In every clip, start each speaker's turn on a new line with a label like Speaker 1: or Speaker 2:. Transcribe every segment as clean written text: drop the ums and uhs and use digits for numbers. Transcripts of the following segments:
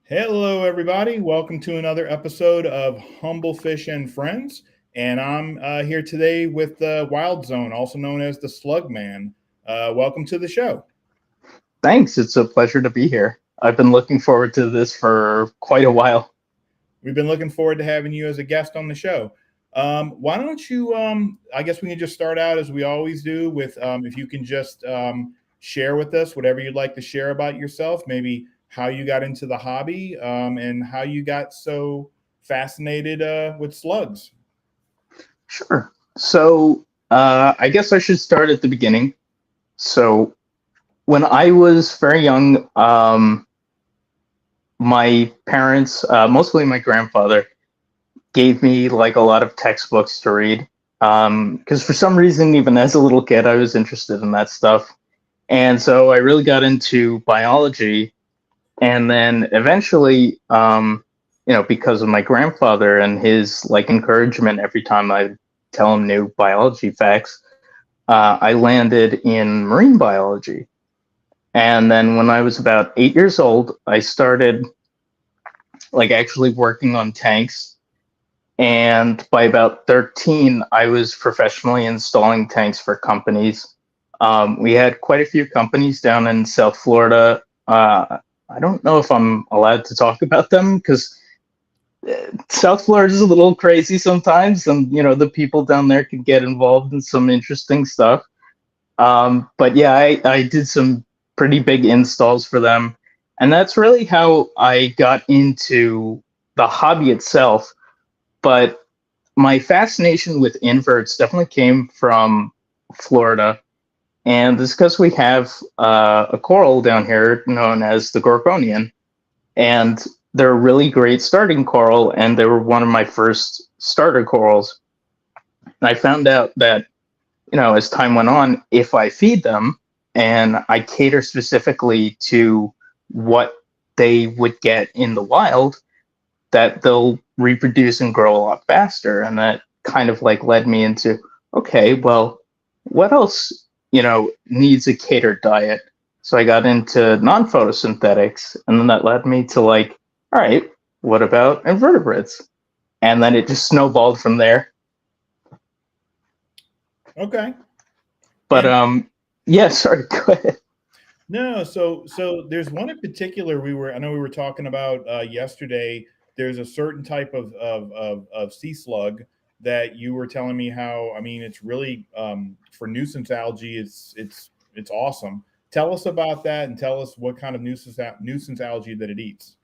Speaker 1: Hello, everybody. Welcome to another episode of Humblefish and Friends. And I'm here today with TheWyldZone, also known as the Slugman. Welcome to the show.
Speaker 2: Thanks. It's a pleasure to be here. I've been looking forward to this for quite a while.
Speaker 1: We've been looking forward to having you as a guest on the show. Why don't you, I guess we can just start out as we always do with if you can just share with us whatever you'd like to share about yourself, maybe how you got into the hobby and how you got so fascinated with slugs.
Speaker 2: Sure. I guess I should start at the beginning. So, when I was very young, my parents, mostly my grandfather, gave me like a lot of textbooks to read. Because for some reason, even as a little kid, I was interested in that stuff. And so I really got into biology. And then eventually, because of my grandfather and his like encouragement every time I tell him new biology facts, I landed in marine biology. And then when I was about 8 years old, I started like actually working on tanks. And by about 13, I was professionally installing tanks for companies. We had quite a few companies down in South Florida. I don't know if I'm allowed to talk about them because South Florida is a little crazy sometimes, and the people down there could get involved in some interesting stuff. But yeah, I did some pretty big installs for them, and that's really how I got into the hobby itself. But my fascination with inverts definitely came from Florida, and it's because we have a coral down here known as the Gorgonian, and they're a really great starting coral, and they were one of my first starter corals. And I found out that, as time went on, if I feed them and I cater specifically to what they would get in the wild, that they'll reproduce and grow a lot faster. And that kind of like led me into, okay, well, what else, needs a catered diet? So I got into non-photosynthetics, and then that led me to like, all right, what about invertebrates? And then it just snowballed from there.
Speaker 1: Okay.
Speaker 2: But
Speaker 1: And
Speaker 2: yeah, sorry, go ahead.
Speaker 1: no, so there's one in particular I know we were talking about yesterday. There's a certain type of sea slug that you were telling me how. I mean, it's really for nuisance algae. It's awesome. Tell us about that and tell us what kind of nuisance algae that it eats.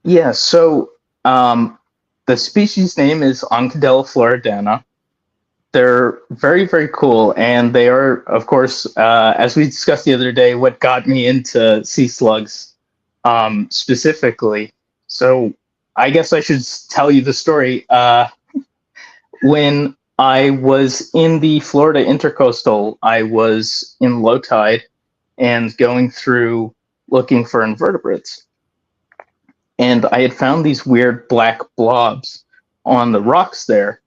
Speaker 2: Yeah, the species name is Oncadella floridana. They're very, very cool, and they are, of course, as we discussed the other day, what got me into sea slugs specifically. So I guess I should tell you the story. When I was in the Florida intercoastal, I was in low tide and going through looking for invertebrates. And I had found these weird black blobs on the rocks there,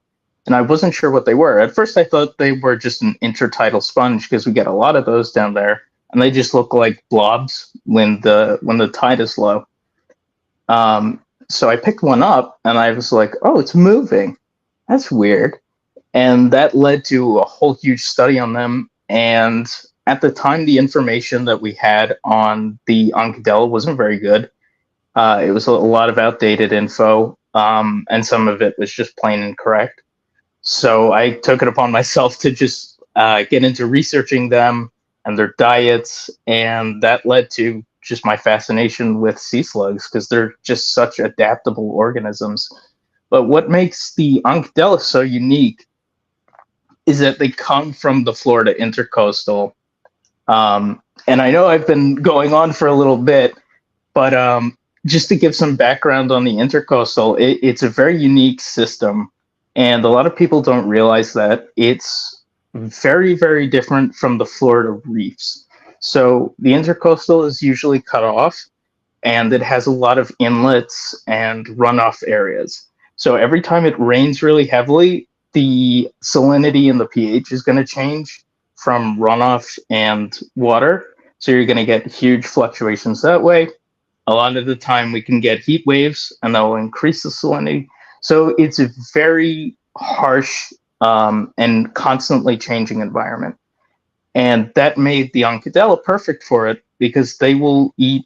Speaker 2: and I wasn't sure what they were. At first, I thought they were just an intertidal sponge because we get a lot of those down there, and they just look like blobs when the tide is low. So I picked one up, and I was like, "Oh, it's moving. That's weird." And that led to a whole huge study on them. And at the time, the information that we had on the Oncadella wasn't very good. It was a lot of outdated info, and some of it was just plain incorrect. So I took it upon myself to just get into researching them and their diets, and that led to just my fascination with sea slugs because they're just such adaptable organisms. But what makes the Oncadella so unique is that they come from the Florida intercoastal. And I know I've been going on for a little bit, but just to give some background on the intercoastal, it's a very unique system, and a lot of people don't realize that it's very, very different from the Florida reefs. So the intercoastal is usually cut off, and it has a lot of inlets and runoff areas. So every time it rains really heavily, the salinity and the pH is going to change from runoff and water. So you're going to get huge fluctuations that way. A lot of the time we can get heat waves and that will increase the salinity. So it's a very harsh and constantly changing environment. And that made the Oncadella perfect for it because they will eat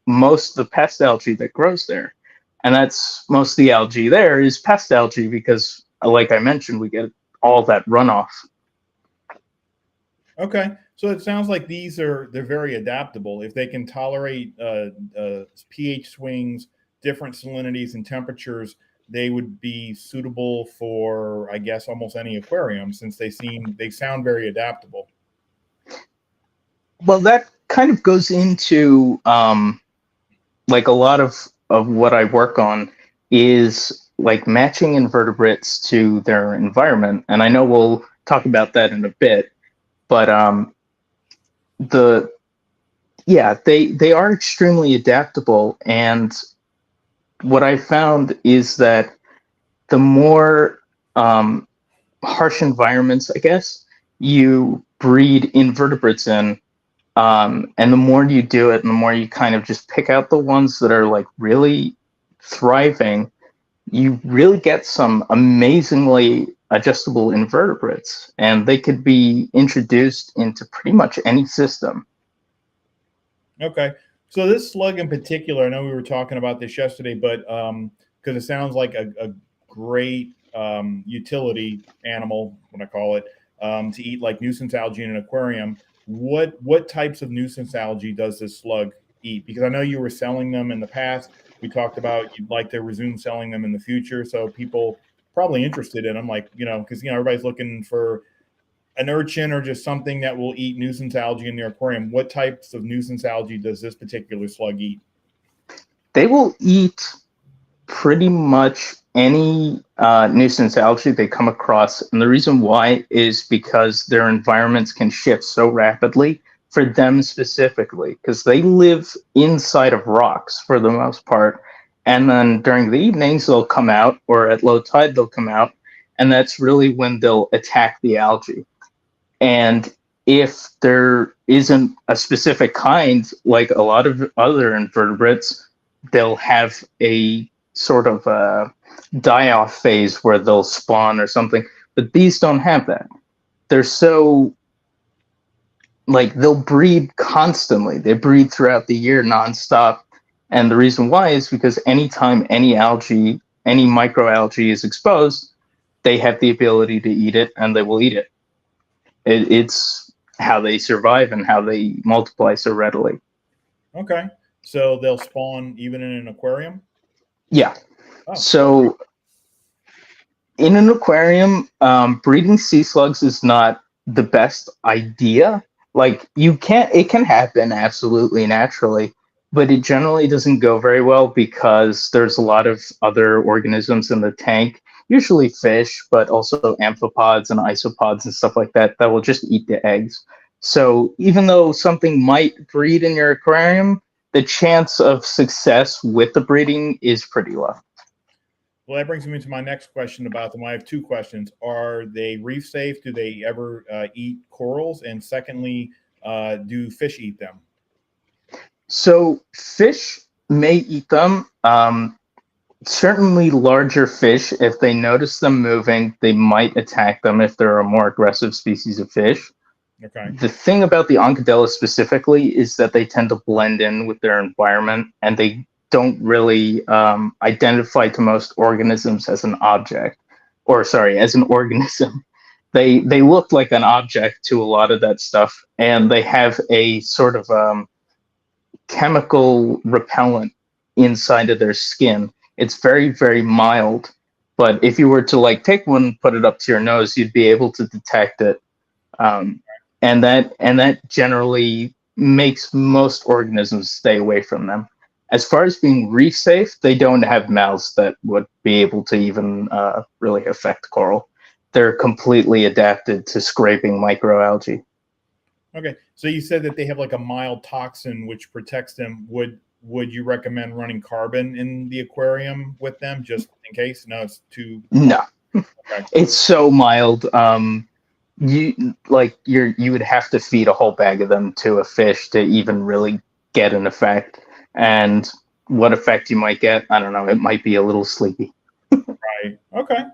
Speaker 2: most of the pest algae that grows there. And that's most of the algae there is pest algae because, like I mentioned, we get all that runoff.
Speaker 1: Okay, so it sounds like they're very adaptable. If they can tolerate pH swings, different salinities and temperatures, they would be suitable for, I guess, almost any aquarium since they sound very adaptable.
Speaker 2: Well, that kind of goes into like a lot of what I work on is like matching invertebrates to their environment, and I know we'll talk about that in a bit. But the yeah, they are extremely adaptable, and what I found is that the more harsh environments, I guess, you breed invertebrates in, and the more you do it, and the more you kind of just pick out the ones that are like really thriving, you really get some amazingly adjustable invertebrates, and they could be introduced into pretty much any system.
Speaker 1: Okay. So this slug in particular, I know we were talking about this yesterday, but because it sounds like a great utility animal, what I call it, to eat like nuisance algae in an aquarium. What types of nuisance algae does this slug eat? Because I know you were selling them in the past. We talked about you'd like to resume selling them in the future, so people probably interested in them, like because everybody's looking for an urchin or just something that will eat nuisance algae in their aquarium. What types of nuisance algae does this particular slug eat?
Speaker 2: They will eat pretty much any nuisance algae they come across. And the reason why is because their environments can shift so rapidly for them specifically, because they live inside of rocks for the most part. And then during the evenings, they'll come out, or at low tide, they'll come out. And that's really when they'll attack the algae. And if there isn't a specific kind, like a lot of other invertebrates, they'll have a sort of a die-off phase where they'll spawn or something. But these don't have that. They're so, like, they'll breed constantly. They breed throughout the year nonstop. And the reason why is because anytime any algae, any microalgae is exposed, they have the ability to eat it, and they will eat it. It's how they survive and how they multiply so readily.
Speaker 1: Okay. So they'll spawn even in an aquarium?
Speaker 2: Yeah.
Speaker 1: Oh.
Speaker 2: So in an aquarium, breeding sea slugs is not the best idea. Like it can happen absolutely naturally, but it generally doesn't go very well because there's a lot of other organisms in the tank, usually fish, but also amphipods and isopods and stuff like that, that will just eat the eggs. So even though something might breed in your aquarium, the chance of success with the breeding is pretty low.
Speaker 1: Well, that brings me to my next question about them. I have two questions. Are they reef safe? Do they ever eat corals? And secondly, do fish eat them?
Speaker 2: So fish may eat them. Certainly larger fish, if they notice them moving, they might attack them if they're a more aggressive species of fish.
Speaker 1: Okay.
Speaker 2: The thing about the Oncadella specifically is that they tend to blend in with their environment, and they don't really identify to most organisms as an object, or sorry, as an organism. They look like an object to a lot of that stuff, and they have a sort of chemical repellent inside of their skin. It's very, very mild, but if you were to like take one, put it up to your nose, you'd be able to detect it. And that generally makes most organisms stay away from them. As far as being reef safe, they don't have mouths that would be able to even really affect coral. They're completely adapted to scraping microalgae.
Speaker 1: Okay. So you said that they have like a mild toxin which protects them. Would you recommend running carbon in the aquarium with them just in case? No, it's too.
Speaker 2: No.
Speaker 1: Okay.
Speaker 2: It's so mild. You would have to feed a whole bag of them to a fish to even really get an effect. and what effect you might get, I don't know. It might be a little sleepy.
Speaker 1: Right. Okay.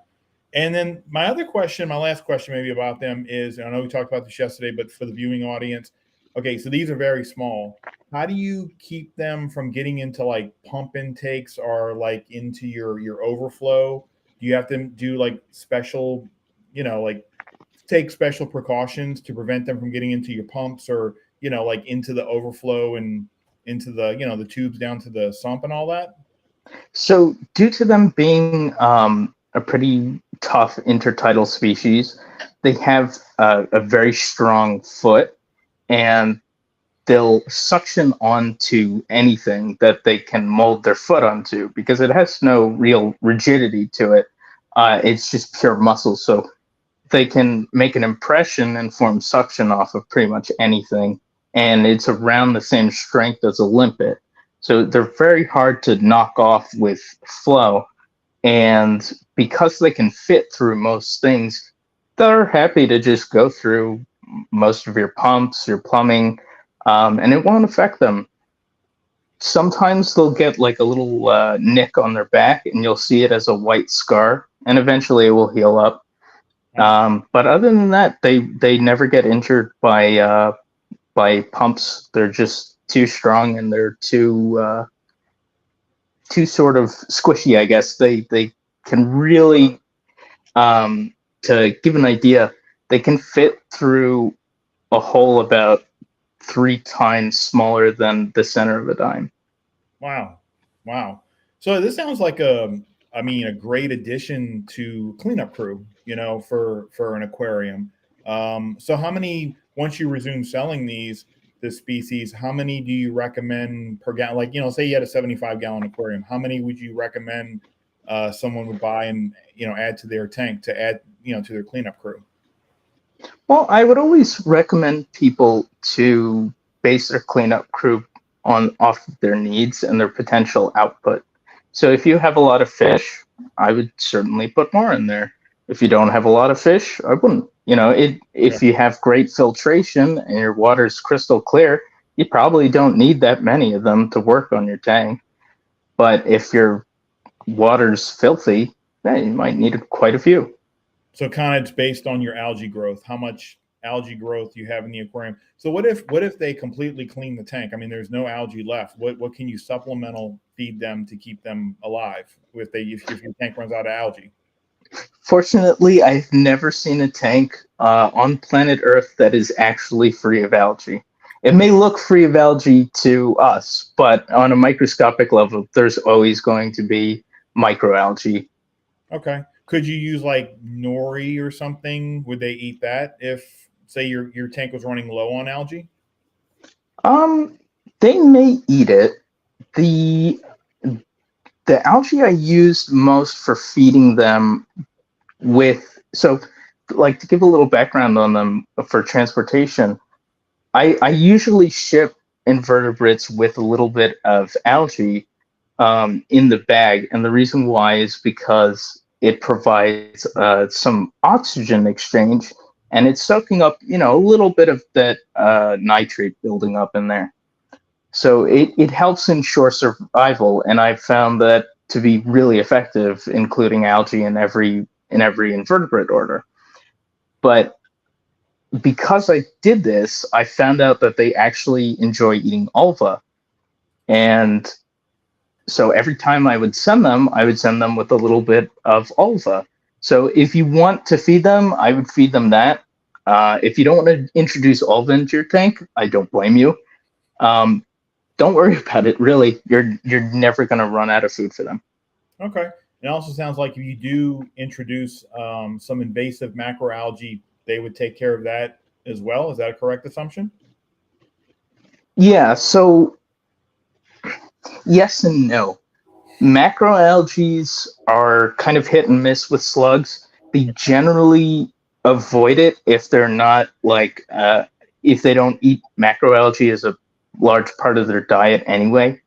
Speaker 1: And then my other question, my last question maybe about them is, and I know we talked about this yesterday, but for the viewing audience, okay, so these are very small. How do you keep them from getting into like pump intakes or like into your overflow? Do you have to do like special, like take special precautions to prevent them from getting into your pumps or, like into the overflow and into the, the tubes down to the sump and all that?
Speaker 2: So, due to them being a pretty tough intertidal species, they have a very strong foot, and they'll suction onto anything that they can mold their foot onto because it has no real rigidity to it. It's just pure muscle. So they can make an impression and form suction off of pretty much anything. And it's around the same strength as a limpet. So they're very hard to knock off with flow. And because they can fit through most things, they're happy to just go through most of your pumps, your plumbing, and it won't affect them. Sometimes they'll get like a little nick on their back, and you'll see it as a white scar, and eventually it will heal up. But other than that, they never get injured by pumps. They're just too strong, and they're too sort of squishy, I guess. They can really, to give an idea, they can fit through a hole about 3 times smaller than the center of a dime.
Speaker 1: Wow. Wow. So this sounds like a great addition to cleanup crew, for an aquarium. So how many, once you resume selling this species, how many do you recommend per gallon? Like, say you had a 75-gallon aquarium, how many would you recommend someone would buy and, add to their tank to add, to their cleanup crew?
Speaker 2: Well, I would always recommend people to base their cleanup crew off of their needs and their potential output. So if you have a lot of fish, I would certainly put more in there. If you don't have a lot of fish, I wouldn't. If you have great filtration and your water's crystal clear, you probably don't need that many of them to work on your tank. But if your water's filthy, then you might need quite a few.
Speaker 1: So kind of it's based on your algae growth, how much algae growth you have in the aquarium. So what if they completely clean the tank? I mean, there's no algae left. What can you supplemental feed them to keep them alive if your tank runs out of algae?
Speaker 2: Fortunately, I've never seen a tank on planet Earth that is actually free of algae. It may look free of algae to us, but on a microscopic level, there's always going to be microalgae.
Speaker 1: Okay. Could you use like nori or something? Would they eat that if, say, your tank was running low on algae?
Speaker 2: They may eat it. The algae I used most for feeding them with, so like to give a little background on them for transportation, I usually ship invertebrates with a little bit of algae in the bag, and the reason why is because it provides some oxygen exchange, and it's soaking up, a little bit of that nitrate building up in there. So it helps ensure survival, and I've found that to be really effective, including algae in every invertebrate order. But because I did this, I found out that they actually enjoy eating ulva, and so every time I would send them with a little bit of ulva. So if you want to feed them, I would feed them that. If you don't want to introduce ulva into your tank, I don't blame you. Don't worry about it. Really, you're never going to run out of food for them.
Speaker 1: Okay. It also sounds like if you do introduce some invasive macroalgae, they would take care of that as well. Is that a correct assumption?
Speaker 2: Yeah. So yes and no. Macroalgae are kind of hit and miss with slugs. They generally avoid it if they're not like if they don't eat macroalgae as a large part of their diet anyway.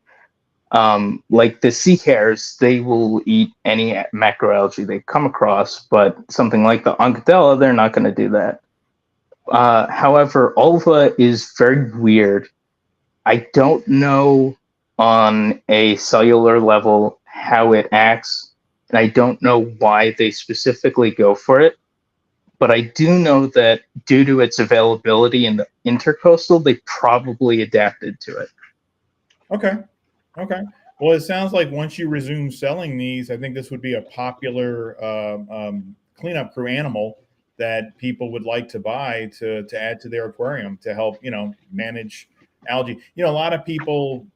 Speaker 2: Like the sea hares, they will eat any macroalgae they come across, but something like the Oncadella, they're not going to do that. However, ulva is very weird. I don't know on a cellular level how it acts, and I don't know why they specifically go for it. But I do know that due to its availability in the intercoastal, they probably adapted to it.
Speaker 1: Okay. Okay. Well, it sounds like once you resume selling these, I think this would be a popular cleanup crew animal that people would like to buy to add to their aquarium to help, manage algae. A lot of people,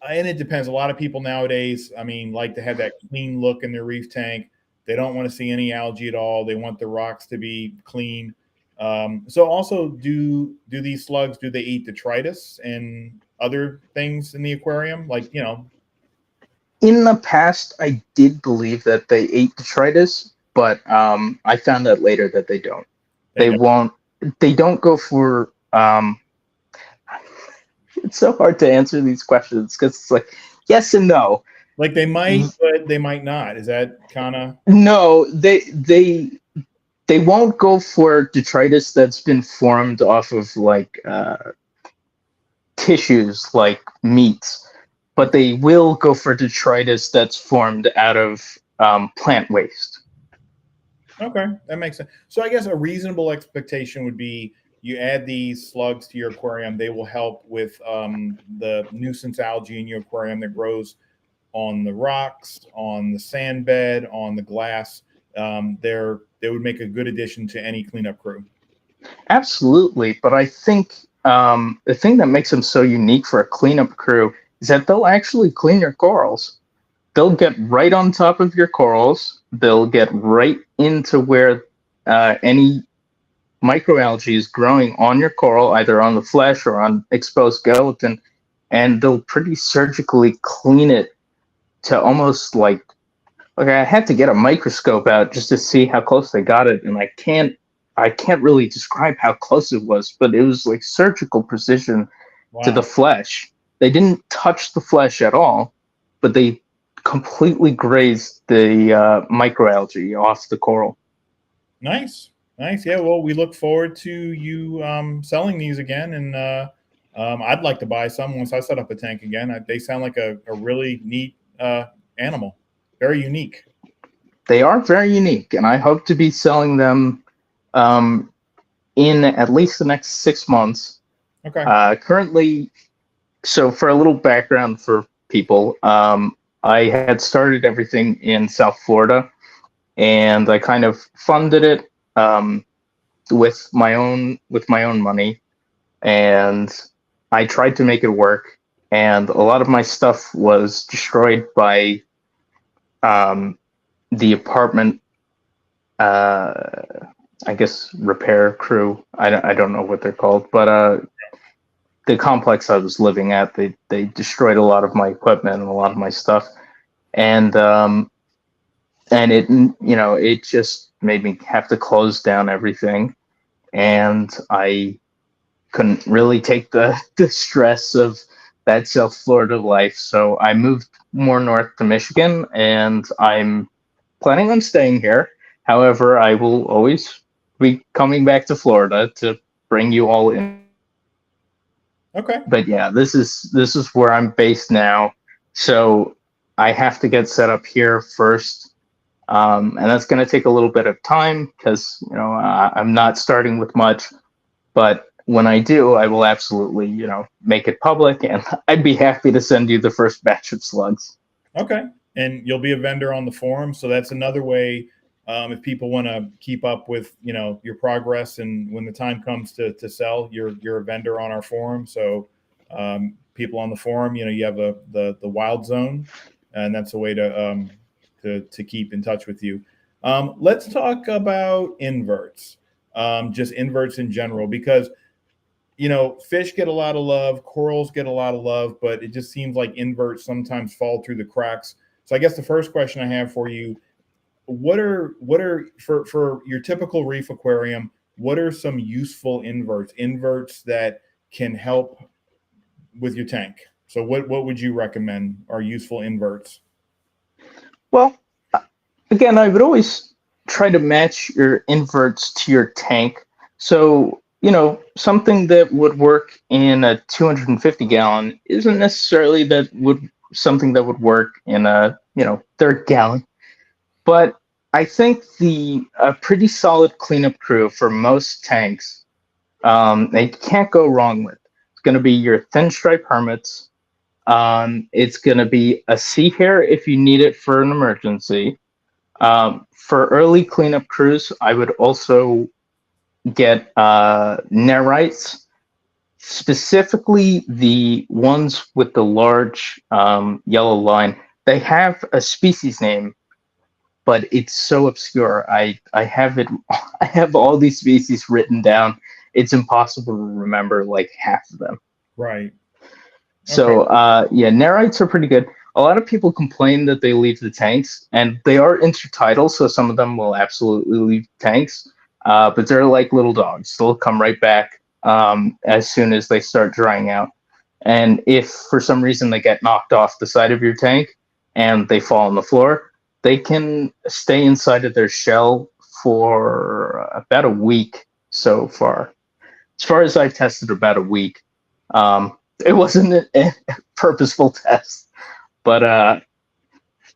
Speaker 1: and it depends. A lot of people nowadays, I mean, like to have that clean look in their reef tank. They don't want to see any algae at all. They want the rocks to be clean. So also, do these slugs, do they eat detritus and other things in the aquarium? Like,
Speaker 2: In the past, I did believe that they ate detritus, but I found out later that they don't.
Speaker 1: they
Speaker 2: They
Speaker 1: don't.
Speaker 2: won't. They don't go for. It's so hard to answer these questions because it's like yes and no.
Speaker 1: Like they might, but they might not. Is that kind of
Speaker 2: No, they won't go for detritus that's been formed off of like tissues like meats, but they will go for detritus that's formed out of plant waste.
Speaker 1: okay? That makes sense. So I guess a reasonable expectation would be you add these slugs to your aquarium. They will help with the nuisance algae in your aquarium that grows on the rocks, on the sand bed, on the glass. They would make a good addition to any cleanup crew.
Speaker 2: Absolutely, but I think the thing that makes them so unique for a cleanup crew is that they'll actually clean your corals. They'll get right on top of your corals. They'll get right into where any microalgae is growing on your coral, either on the flesh or on exposed skeleton, and they'll pretty surgically clean it to almost like I had to get a microscope out just to see how close they got it, and I can't really describe how close it was, but it was like surgical precision to the
Speaker 1: Wow,
Speaker 2: flesh. They didn't touch the flesh at all, but they completely grazed the microalgae off the coral.
Speaker 1: nice, nice. Yeah. Well, we look forward to you selling these again, and I'd like to buy some once I set up a tank again. They sound like a really neat animal, very unique.
Speaker 2: They are very unique, and I hope to be selling them um, in at least the next 6 months.
Speaker 1: Okay.
Speaker 2: Currently, so for a little background for people, I had started everything in South Florida, and I kind of funded it with my own money, and I tried to make it work. And a lot of my stuff was destroyed by um, the apartment, I guess, repair crew. I don't know what they're called, but the complex I was living at, they destroyed a lot of my equipment and a lot of my stuff, and it just made me have to close down everything, and I couldn't really take the stress of that South Florida life, so I moved more north to Michigan, and I'm planning on staying here. However, I will always be coming back to Florida to bring you all in.
Speaker 1: Okay.
Speaker 2: But yeah, this is where I'm based now. So I have to get set up here first, and that's going to take a little bit of time because I'm not starting with much. But when I do, I will absolutely make it public, and I'd be happy to send you the first batch of slugs.
Speaker 1: Okay. And you'll be a vendor on the forum. So that's another way if people want to keep up with, your progress and when the time comes to sell, you're a vendor on our forum. So people on the forum, you have the TheWyldZone, and that's a way to keep in touch with you. Let's talk about inverts, just inverts in general, because fish get a lot of love, corals get a lot of love, but it just seems like inverts sometimes fall through the cracks. So I guess the first question I have for you, what are for your typical reef aquarium, what are some useful inverts that can help with your tank? So what would you recommend are useful inverts?
Speaker 2: Well, again, I would always try to match your inverts to your tank. So something that would work in a 250 gallon isn't necessarily something that would work in a, 30 gallon. But I think a pretty solid cleanup crew for most tanks, they can't go wrong with. It's going to be your thin stripe hermits. It's going to be a sea hare if you need it for an emergency. For early cleanup crews, I would also get nerites, specifically the ones with the large yellow line. They have a species name, but it's so obscure. I have it. I have all these species written down. It's impossible to remember like half of them.
Speaker 1: Right.
Speaker 2: So yeah, nerites are pretty good. A lot of people complain that they leave the tanks, and they are intertidal, so some of them will absolutely leave tanks. But they're like little dogs; they'll come right back as soon as they start drying out. And if for some reason they get knocked off the side of your tank and they fall on the floor, they can stay inside of their shell for about a week so far. As far as I've tested, about a week. It wasn't a purposeful test, but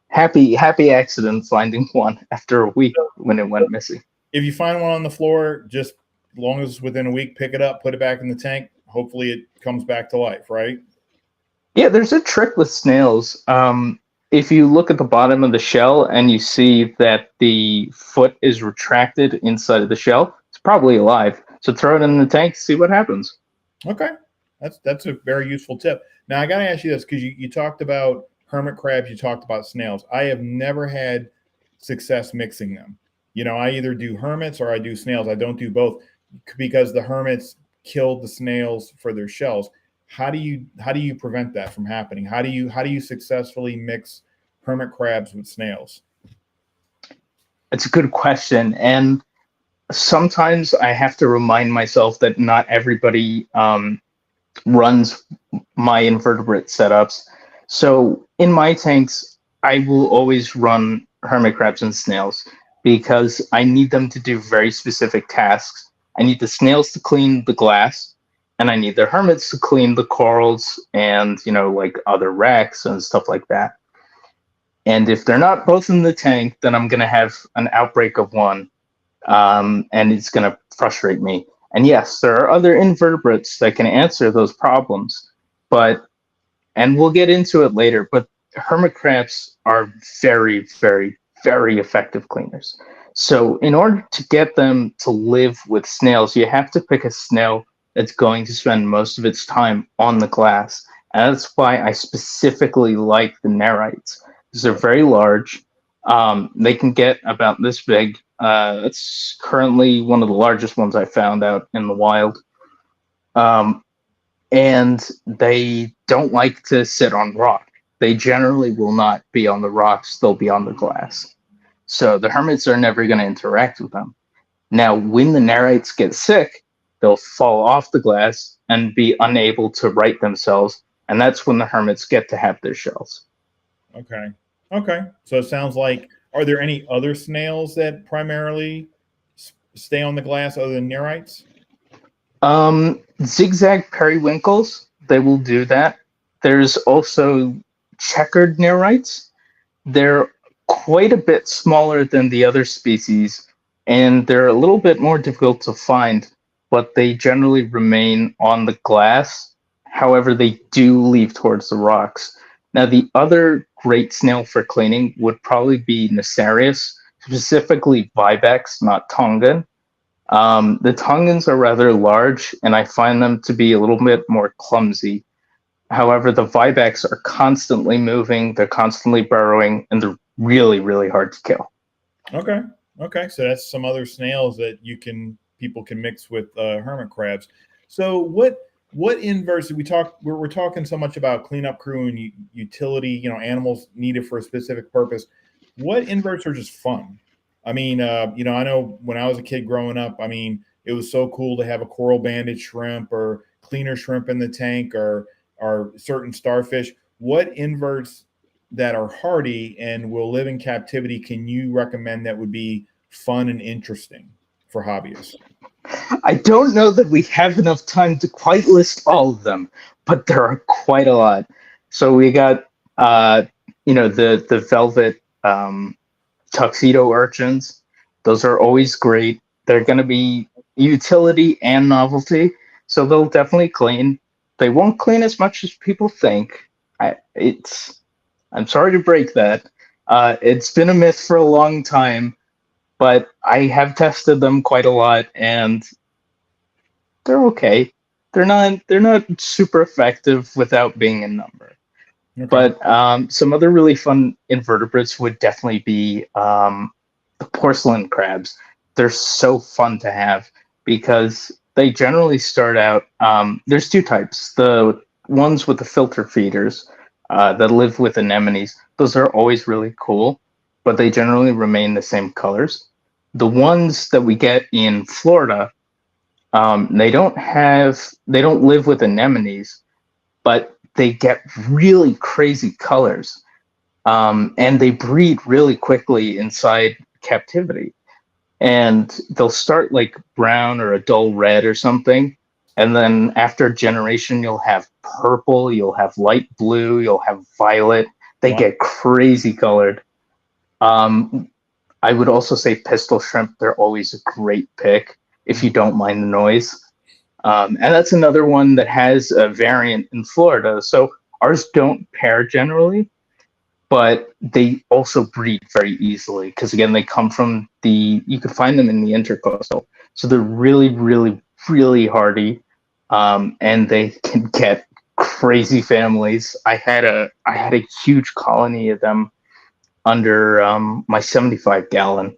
Speaker 2: happy accident finding one after a week when it went missing.
Speaker 1: If you find one on the floor, just as long as it's within a week, pick it up, put it back in the tank. Hopefully it comes back to life, right?
Speaker 2: Yeah, there's a trick with snails. If you look at the bottom of the shell and you see that the foot is retracted inside of the shell, it's probably alive. So throw it in the tank, see what happens.
Speaker 1: Okay. That's a very useful tip. Now I got to ask you this, because you talked about hermit crabs, you talked about snails. I have never had success mixing them. I either do hermits or I do snails. I don't do both because the hermits killed the snails for their shells. How do you prevent that from happening? How do you successfully mix hermit crabs with snails?
Speaker 2: It's a good question, and sometimes I have to remind myself that not everybody runs my invertebrate setups. So in my tanks, I will always run hermit crabs and snails because I need them to do very specific tasks. I need the snails to clean the glass, and I need the hermits to clean the corals and, like other wrecks and stuff like that. And if they're not both in the tank, then I'm going to have an outbreak of one, and it's going to frustrate me. And yes, there are other invertebrates that can answer those problems, and we'll get into it later, but hermit crabs are very, very, very effective cleaners. So in order to get them to live with snails, you have to pick a snail that's going to spend most of its time on the glass. And that's why I specifically like the nerites, because they're very large. They can get about this big. It's currently one of the largest ones I found out in the wild. And they don't like to sit on rock. They generally will not be on the rocks, they'll be on the glass. So the hermits are never going to interact with them. Now, when the nerites get sick, they'll fall off the glass and be unable to right themselves. And that's when the hermits get to have their shells.
Speaker 1: Okay. So it sounds like, are there any other snails that primarily stay on the glass other than nerites?
Speaker 2: Zigzag periwinkles, they will do that. There's also checkered nerites. They're quite a bit smaller than the other species, and they're a little bit more difficult to find, but they generally remain on the glass. However, they do leave towards the rocks. Now, the other great snail for cleaning would probably be Necarius, specifically Vibex, not Tongan. The Tongans are rather large, and I find them to be a little bit more clumsy. However, the Vibex are constantly moving, they're constantly burrowing, and they're really, really hard to kill.
Speaker 1: Okay. So that's some other snails that people can mix with hermit crabs. So what inverts we're talking so much about cleanup crew and utility, animals needed for a specific purpose. What inverts are just fun? I mean, I know when I was a kid growing up, I mean, it was so cool to have a coral banded shrimp or cleaner shrimp in the tank or certain starfish. What inverts that are hardy and will live in captivity can you recommend that would be fun and interesting for hobbyists?
Speaker 2: I don't know that we have enough time to quite list all of them, but there are quite a lot. So we got, uh, the velvet tuxedo urchins. Those are always great. They're going to be utility and novelty, so they'll definitely clean. They won't clean as much as people think. I'm sorry to break that. It's been a myth for a long time, but I have tested them quite a lot, and they're okay. They're not super effective without being in number.
Speaker 1: Okay.
Speaker 2: But some other really fun invertebrates would definitely be the porcelain crabs. They're so fun to have because they generally start out. There's two types: the ones with the filter feeders that live with anemones. Those are always really cool, but they generally remain the same colors. The ones that we get in Florida, they don't live with anemones, but they get really crazy colors, and they breed really quickly inside captivity. And they'll start like brown or a dull red or something, and then after a generation, you'll have purple, you'll have light blue, you'll have violet. They
Speaker 1: Wow.
Speaker 2: get crazy colored. Um, I would also say pistol shrimp. They're always a great pick if you don't mind the noise. And that's another one that has a variant in Florida. So ours don't pair generally, but they also breed very easily because, again, they come from you can find them in the intercoastal. So they're really, really, really hardy, and they can get crazy families. I had a huge colony of them under my 75 gallon,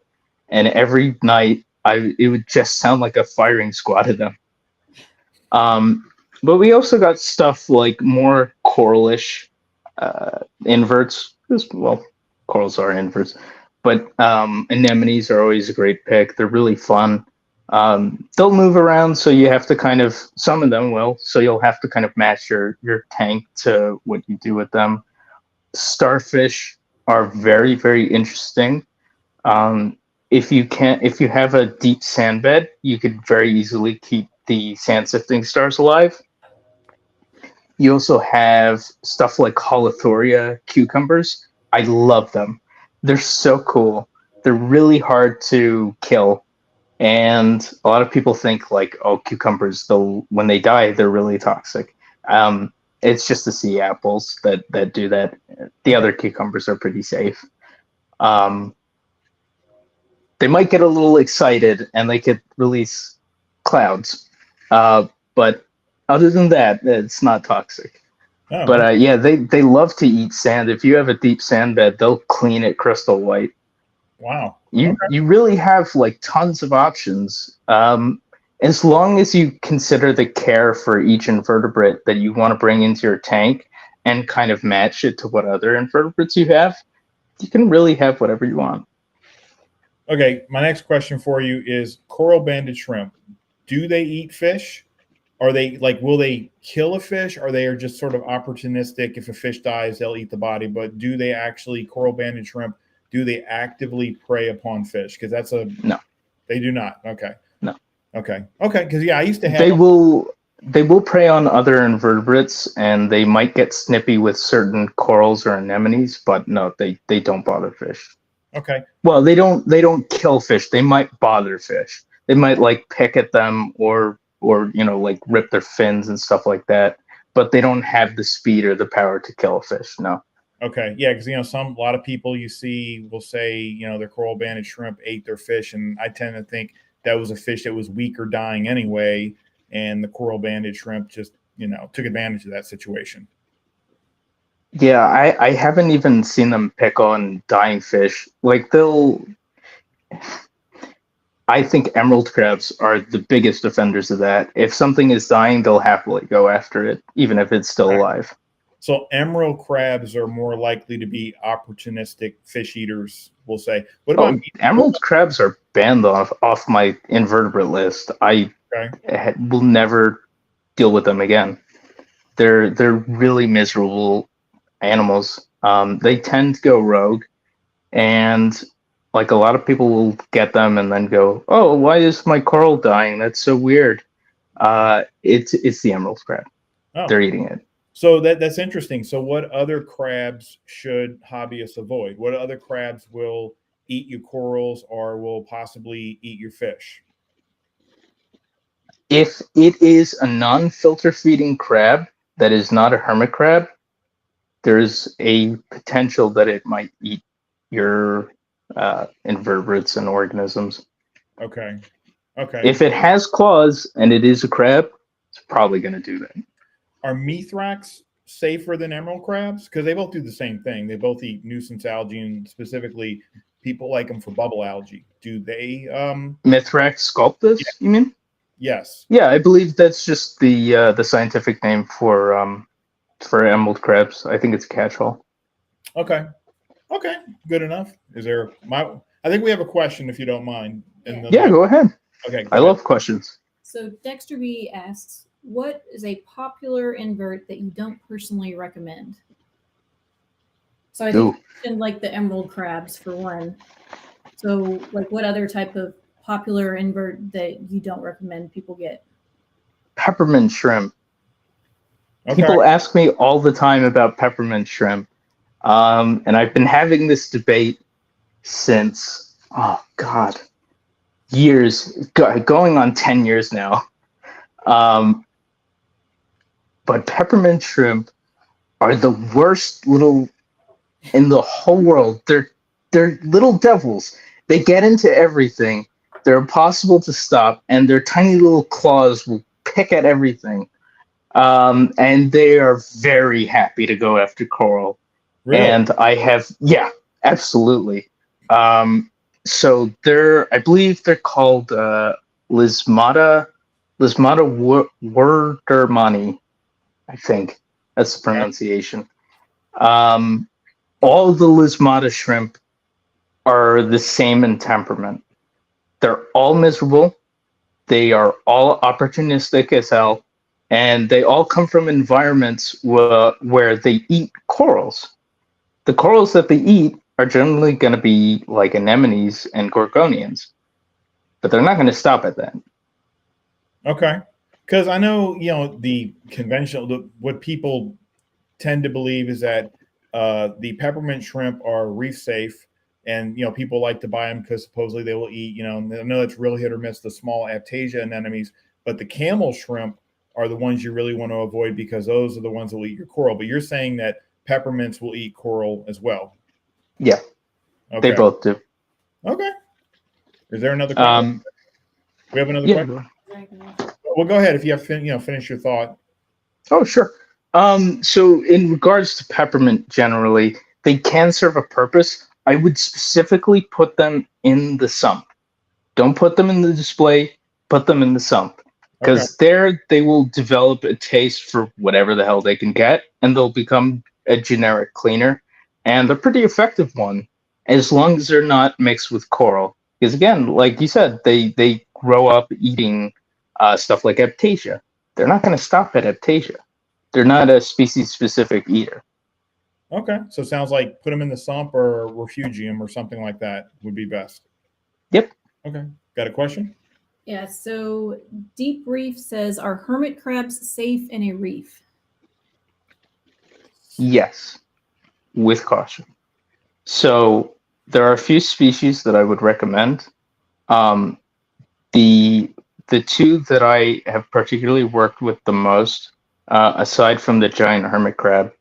Speaker 2: and every night it would just sound like a firing squad of them. But we also got stuff like more coralish inverts. Well, corals are inverts, but anemones are always a great pick. They're really fun. They'll move around, so you have to some of them will, so you'll have to kind of match your tank to what you do with them. Starfish are very, very interesting. If you have a deep sand bed, you could very easily keep the sand sifting stars alive. You also have stuff like Holothuria cucumbers. I love them. They're so cool. They're really hard to kill. And a lot of people think like, oh, cucumbers, when they die, they're really toxic. It's just the sea apples that do that. The
Speaker 1: Okay.
Speaker 2: other cucumbers are pretty safe. Um, they might get a little excited and they could release clouds. But other than that, it's not toxic.
Speaker 1: Oh,
Speaker 2: But
Speaker 1: okay.
Speaker 2: yeah, they love to eat sand. If you have a deep sand bed, they'll clean it crystal white.
Speaker 1: Wow.
Speaker 2: You
Speaker 1: Okay.
Speaker 2: you really have like tons of options. As long as you consider the care for each invertebrate that you want to bring into your tank and kind of match it to what other invertebrates you have, you can really have whatever you want.
Speaker 1: Okay. My next question for you is coral banded shrimp. Do they eat fish? Are they like, will they kill a fish? Or they are just sort of opportunistic? If a fish dies, they'll eat the body. But do they actually, coral banded shrimp, do they actively prey upon fish? Because
Speaker 2: No,
Speaker 1: they do not. Okay.
Speaker 2: no.
Speaker 1: Okay. Okay. Because, yeah, I used to have
Speaker 2: They will prey on other invertebrates and they might get snippy with certain corals or anemones, but no, they don't bother fish.
Speaker 1: Okay.
Speaker 2: Well, they don't kill fish. They might bother fish. They might like pick at them or like rip their fins and stuff like that. But they don't have the speed or the power to kill a fish. No.
Speaker 1: Okay. Yeah. Because, a lot of people you see will say, their coral banded shrimp ate their fish. And I tend to think that was a fish that was weak or dying anyway. And the coral banded shrimp just, took advantage of that situation.
Speaker 2: Yeah, I haven't even seen them pick on dying fish. Like I think emerald crabs are the biggest offenders of that. If something is dying, they'll happily go after it, even if it's still alive.
Speaker 1: So emerald crabs are more likely to be opportunistic fish eaters, we'll say. What about
Speaker 2: Oh, emerald crabs are banned off my invertebrate list. I
Speaker 1: okay.
Speaker 2: will never deal with them again. They're really miserable animals. They tend to go rogue, and Like a lot of people will get them and then go, "Oh, why is my coral dying? That's so weird." It's the emerald crab.
Speaker 1: Oh,
Speaker 2: They're eating it.
Speaker 1: so that's interesting. So, what other crabs should hobbyists avoid? What other crabs will eat your corals or will possibly eat your fish?
Speaker 2: If it is a non-filter feeding crab that is not a hermit crab, there's a potential that it might eat your invertebrates and organisms.
Speaker 1: Okay. Okay.
Speaker 2: If it has claws and it is a crab, it's probably going to do that.
Speaker 1: Are mithrax safer than emerald crabs? Because they both do the same thing. They both eat nuisance algae, and specifically, people like them for bubble algae. Do they?
Speaker 2: Mithrax sculptus,
Speaker 1: Yeah,
Speaker 2: you mean?
Speaker 1: yes.
Speaker 2: Yeah, I believe that's just the scientific name for emerald crabs. I think it's catch-all.
Speaker 1: Okay. Okay. Good enough. Is there my? I think we have a question, if you don't mind.
Speaker 2: Yeah, go ahead.
Speaker 1: Okay. Go
Speaker 2: I
Speaker 1: ahead.
Speaker 2: love questions.
Speaker 3: So Dexter B asks, what is a popular invert that you don't personally recommend? So I think you mentioned like the emerald crabs for one. So like what other type of popular invert that you don't recommend people get?
Speaker 2: Peppermint shrimp.
Speaker 1: Okay.
Speaker 2: People ask me all the time about peppermint shrimp. And I've been having this debate since, oh God, years, going on 10 years now. But peppermint shrimp are the worst little in the whole world. They're little devils. They get into everything. They're impossible to stop, and their tiny little claws will pick at everything. And they are very happy to go after coral.
Speaker 1: Really?
Speaker 2: And I have, yeah, absolutely. So I believe they're called Lismata Werdermani, I think that's the pronunciation. All the Lismata shrimp are the same in temperament. They're all miserable. They are all opportunistic as hell, and they all come from environments where they eat corals. The corals that they eat are generally going to be like anemones and gorgonians, but they're not going to stop at that.
Speaker 1: Okay. Because I know, the conventional, what people tend to believe is that the peppermint shrimp are reef safe, and people like to buy them because supposedly they will eat. I know it's really hit or miss the small aptasia anemones, but the camel shrimp are the ones you really want to avoid because those are the ones that will eat your coral. But you're saying that peppermints will eat coral as well.
Speaker 2: Yeah,
Speaker 1: okay.
Speaker 2: They both do.
Speaker 1: Okay. Is there another question? We have another question. Well, go ahead if you have finish your thought.
Speaker 2: Oh, sure. So in regards to peppermint generally, they can serve a purpose. I would specifically put them in the sump. Don't put them in the display, put them in the sump. Because there they will develop a taste for whatever the hell they can get, and they'll become a generic cleaner. And they're a pretty effective one, as long as they're not mixed with coral. Because again, like you said, they grow up eating stuff like aptasia. They're not going to stop at aptasia. They're not a species-specific eater.
Speaker 1: Okay, so it sounds like put them in the sump or refugium or something like that would be best.
Speaker 2: Yep.
Speaker 1: Okay, got a question?
Speaker 3: Yeah, so Deep Reef says, are hermit crabs safe in a reef?
Speaker 2: Yes, with caution. So there are a few species that I would recommend. The two that I have particularly worked with the most, aside from the giant hermit crab,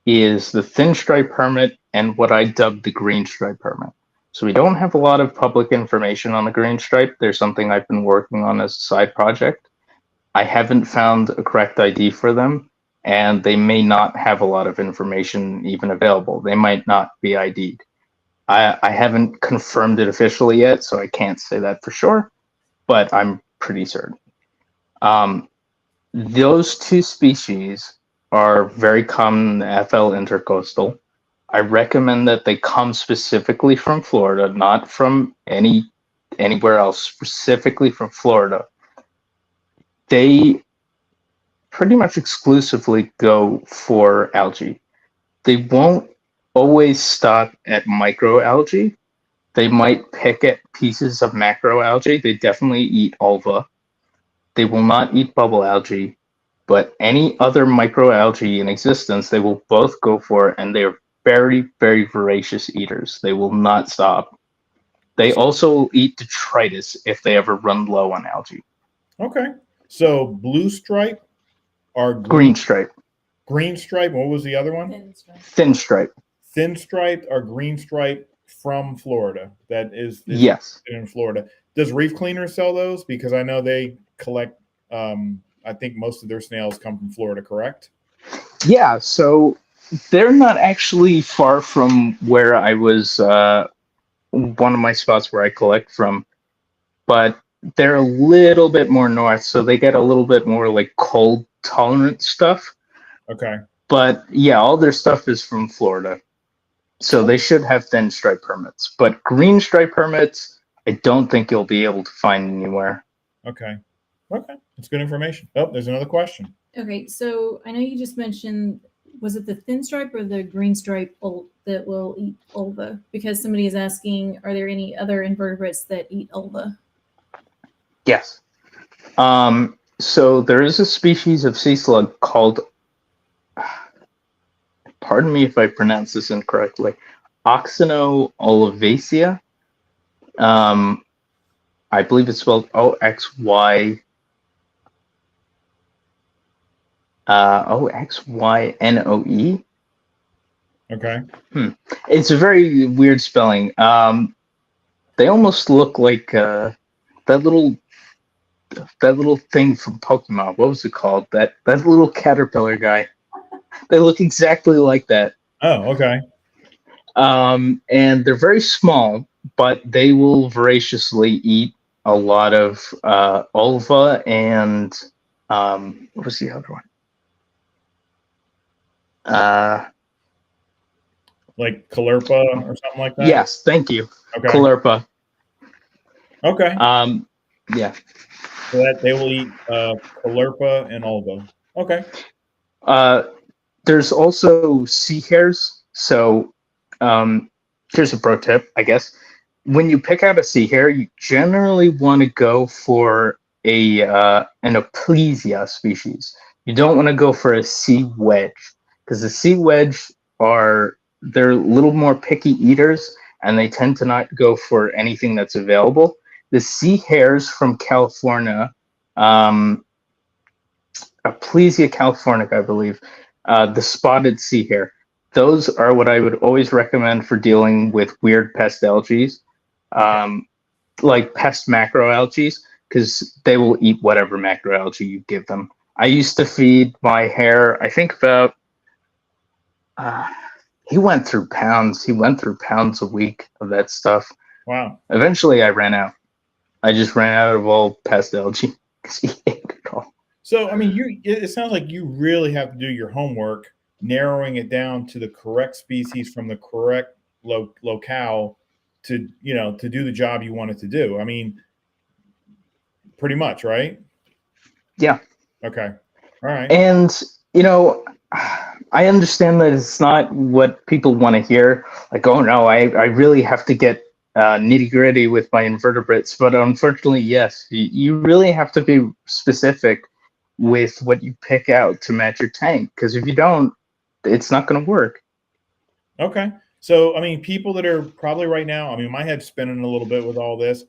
Speaker 2: is the thin stripe hermit and what I dubbed the green stripe hermit. So we don't have a lot of public information on the green stripe. There's something I've been working on as a side project. I haven't found a correct ID for them, and they may not have a lot of information even available. They might not be ID'd. I haven't confirmed it officially yet, so I can't say that for sure, but I'm pretty certain. Those two species are very common in the FL intercoastal. I recommend that they come specifically from Florida, not from anywhere else, specifically from Florida. They pretty much exclusively go for algae. They won't always stop at microalgae. They might pick at pieces of macroalgae. They definitely eat ulva. They will not eat bubble algae, but any other microalgae in existence, they will both go for, and they are very, very voracious eaters. They will not stop. They also eat detritus if they ever run low on algae.
Speaker 1: Okay. So blue stripe are
Speaker 2: Green stripe.
Speaker 1: Green stripe. What was the other one?
Speaker 3: Thin stripe.
Speaker 2: Thin stripe.
Speaker 1: Thin stripe are green stripe from Florida. That is
Speaker 2: Yes.
Speaker 1: in Florida. Does Reef Cleaner sell those? Because I know they collect. I think most of their snails come from Florida. Correct?
Speaker 2: Yeah. So they're not actually far from where I was. One of my spots where I collect from, but they're a little bit more north, so they get a little bit more like cold tolerant stuff.
Speaker 1: Okay.
Speaker 2: But yeah, all their stuff is from Florida. So they should have thin stripe permits. But green stripe permits, I don't think you'll be able to find anywhere.
Speaker 1: Okay. Okay. That's good information. Oh, there's another question.
Speaker 3: Okay, so I know you just mentioned, was it the thin stripe or the green stripe that will eat ulva? Because somebody is asking, are there any other invertebrates that eat ulva?
Speaker 2: Yes. So there is a species of sea slug called, pardon me if I pronounce this incorrectly, Oxyno-olivacea. I believe it's spelled Oxy. Oxynoe.
Speaker 1: Okay.
Speaker 2: It's a very weird spelling. They almost look like that little thing from Pokemon. What was it called? That little caterpillar guy. They look exactly like that.
Speaker 1: Oh, okay.
Speaker 2: And they're very small, but they will voraciously eat a lot of ulva and what was the other one?
Speaker 1: Like Calerpa or something like that?
Speaker 2: Yes, thank you.
Speaker 1: Okay.
Speaker 2: Calerpa.
Speaker 1: Okay.
Speaker 2: Yeah.
Speaker 1: So that they will eat Calerpa and ulva. Okay.
Speaker 2: There's also sea hares. So here's a pro tip, I guess. When you pick out a sea hare, you generally want to go for an Aplysia species. You don't want to go for a sea wedge, because the sea wedge they're a little more picky eaters, and they tend to not go for anything that's available. The sea hares from California, Aplysia californica, I believe, the spotted sea hare, those are what I would always recommend for dealing with weird pest algae, like pest macroalgae, because they will eat whatever macroalgae you give them. I used to feed my hare, I think about, he went through pounds. He went through pounds a week of that stuff.
Speaker 1: Wow.
Speaker 2: Eventually, I ran out. I just ran out of all pest algae because he ate it all.
Speaker 1: So, I mean, it sounds like you really have to do your homework, narrowing it down to the correct species from the correct locale to do the job you want it to do. I mean, pretty much, right?
Speaker 2: Yeah.
Speaker 1: Okay. All right.
Speaker 2: And, I understand that it's not what people want to hear. Like, oh no, I really have to get nitty gritty with my invertebrates. But unfortunately, yes, you really have to be specific with what you pick out to match your tank. Because if you don't, it's not going to work.
Speaker 1: Okay. So, I mean, people that are probably right now, I mean, my head's spinning a little bit with all this.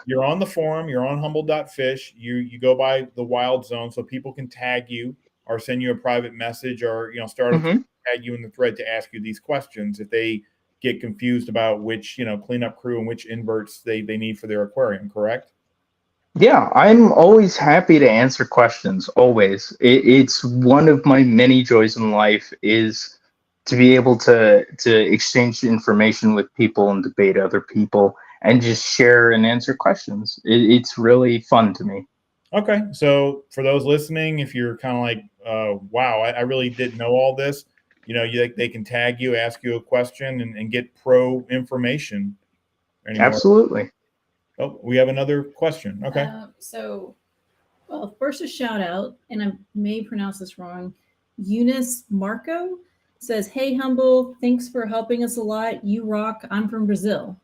Speaker 1: You're on the forum, you're on humble.fish, you go by TheWyldZone so people can tag you or send you a private message or, start a tag you in the thread to ask you these questions if they get confused about which, cleanup crew and which inverts they need for their aquarium, correct?
Speaker 2: Yeah, I'm always happy to answer questions, always. It's one of my many joys in life is to be able to exchange information with people and debate other people and just share and answer questions. It's really fun to me.
Speaker 1: Okay. So for those listening, if you're kind of like, wow, I really didn't know all this, they can tag you, ask you a question and get pro information anymore.
Speaker 2: Absolutely.
Speaker 1: Oh, we have another question. Okay.
Speaker 3: Well, first a shout out, and I may pronounce this wrong. Eunice Marco says, "Hey, Humble, thanks for helping us a lot. You rock. I'm from Brazil."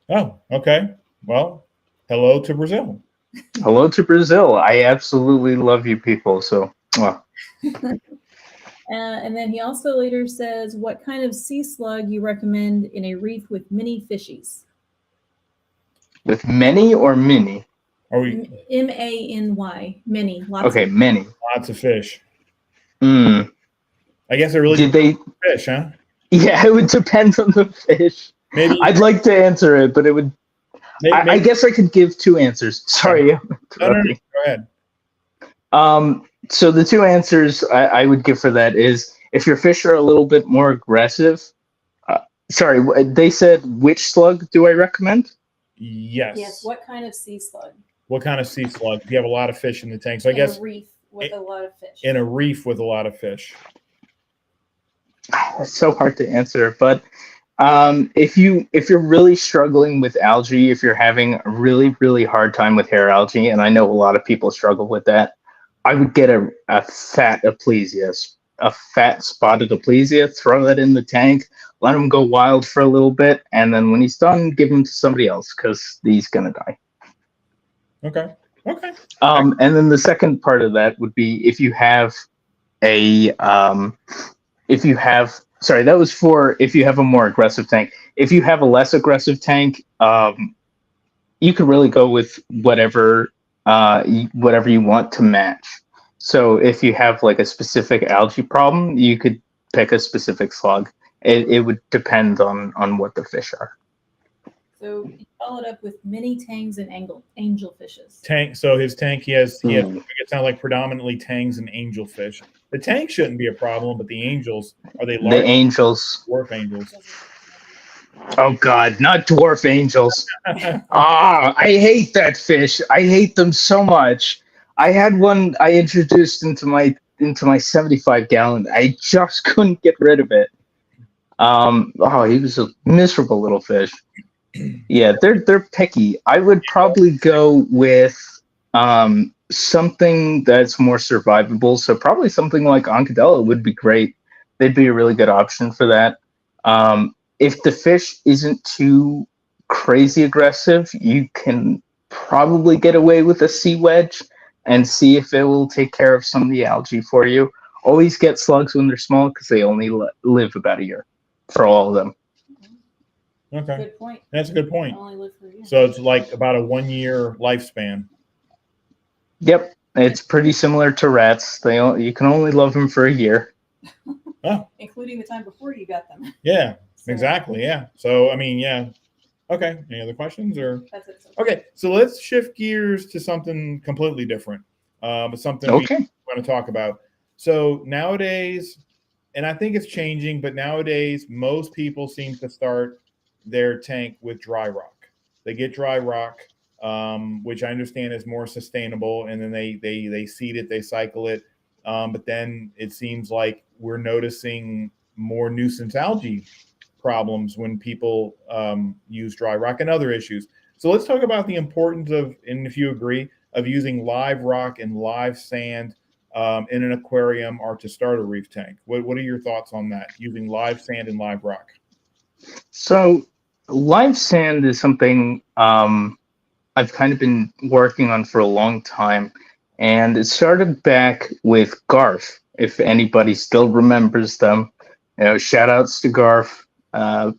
Speaker 1: Oh, okay. Well, hello to Brazil.
Speaker 2: Hello to Brazil. I absolutely love you people. So, mwah.
Speaker 3: And then he also later says, what kind of sea slug you recommend in a reef with many fishies?
Speaker 2: With many or mini?
Speaker 1: Are we
Speaker 3: M-A-N-Y, many, lots
Speaker 2: Okay,
Speaker 3: of.
Speaker 2: many.
Speaker 1: lots of fish?
Speaker 2: Mm.
Speaker 1: I guess it really
Speaker 2: Did
Speaker 1: depends
Speaker 2: they?
Speaker 1: on the fish, huh?
Speaker 2: Yeah, it would depend on the fish.
Speaker 1: Maybe,
Speaker 2: I'd like to answer it, but it would. I
Speaker 1: maybe.
Speaker 2: guess I could give two answers. Sorry, I'm
Speaker 1: No, no, no.
Speaker 2: interrupting.
Speaker 1: Go ahead.
Speaker 2: So the two answers I would give for that is if your fish are a little bit more aggressive. Sorry, they said which slug do I recommend?
Speaker 1: Yes.
Speaker 3: Yes, what kind of sea slug?
Speaker 1: What kind of sea slug? You have a lot of fish in the tank, so I
Speaker 3: In
Speaker 1: guess
Speaker 3: a reef with a lot of fish.
Speaker 1: in a reef with a lot of fish.
Speaker 2: It's so hard to answer, but if you're really struggling with algae, if you're having a really hard time with hair algae, and I know a lot of people struggle with that, I would get a fat aplysia, a fat spotted aplysia, throw that in the tank, let him go wild for a little bit, and then when he's done, give him to somebody else because he's gonna die.
Speaker 1: Okay. Okay.
Speaker 2: And then the second part of that would be if you have a sorry, that was for if you have a more aggressive tank. If you have a less aggressive tank, you could really go with whatever whatever you want to match. So if you have like a specific algae problem, you could pick a specific slug. It would depend on what the fish are.
Speaker 3: So he followed up with many tangs and angelfishes.
Speaker 1: Tank. So his tank, he has.
Speaker 2: Mm.
Speaker 1: It sounds like predominantly tangs and angelfish. The tank shouldn't be a problem, but the angels, are they
Speaker 2: The
Speaker 1: large
Speaker 2: angels.
Speaker 1: dwarf angels?
Speaker 2: Oh God, not dwarf angels. I hate that fish. I hate them so much. I had one I introduced into my 75 gallon. I just couldn't get rid of it. He was a miserable little fish. Yeah, they're picky. I would probably go with something that's more survivable. So probably something like Oncadella would be great. They'd be a really good option for that. If the fish isn't too crazy aggressive, you can probably get away with a sea wedge and see if it will take care of some of the algae for you. Always get slugs when they're small because they only live about a year for all of them.
Speaker 1: Okay.
Speaker 3: Good point.
Speaker 1: That's a good point.
Speaker 3: Only live for a year.
Speaker 1: So it's like about a 1 year lifespan.
Speaker 2: Yep, it's pretty similar to rats. You can only love them for a year.
Speaker 1: Oh,
Speaker 3: including the time before you got them.
Speaker 1: yeah,
Speaker 3: So
Speaker 1: exactly. Yeah. So, I mean, yeah. Okay. Any other questions or?
Speaker 3: that's it.
Speaker 1: Okay. So let's shift gears to something completely different. But something we
Speaker 2: Okay.
Speaker 1: want to talk about. So nowadays, and I think it's changing, but nowadays most people seem to start their tank with dry rock. They get dry rock, which I understand is more sustainable, and then they seed it, they cycle it. But then it seems like we're noticing more nuisance algae problems when people use dry rock and other issues. So let's talk about the importance of, and if you agree, of using live rock and live sand in an aquarium or to start a reef tank. What are your thoughts on that? Using live sand and live rock.
Speaker 2: So live sand is something I've kind of been working on for a long time, and it started back with Garf. If anybody still remembers them, shout outs to Garf. I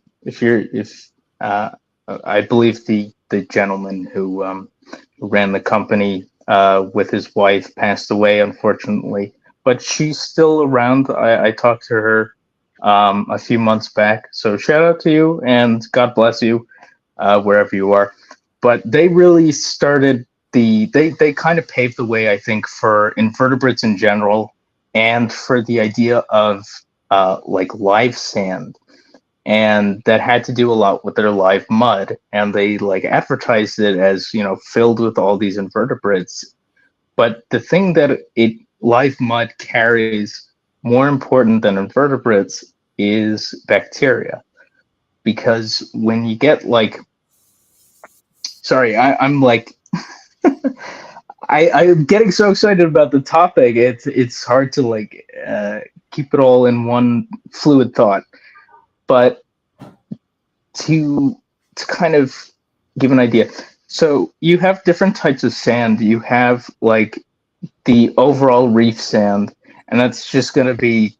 Speaker 2: believe the gentleman who ran the company with his wife passed away, unfortunately, but she's still around. I talked to her a few months back. So shout out to you and God bless you wherever you are. But they really started they kind of paved the way, I think, for invertebrates in general and for the idea of like live sand. And that had to do a lot with their live mud. And they like advertised it as, filled with all these invertebrates. But the thing that live mud carries more important than invertebrates is bacteria. Because when you get like, sorry, I'm like, I'm getting so excited about the topic. It's hard to like keep it all in one fluid thought. But to kind of give an idea. So you have different types of sand. You have like the overall reef sand, and that's just going to be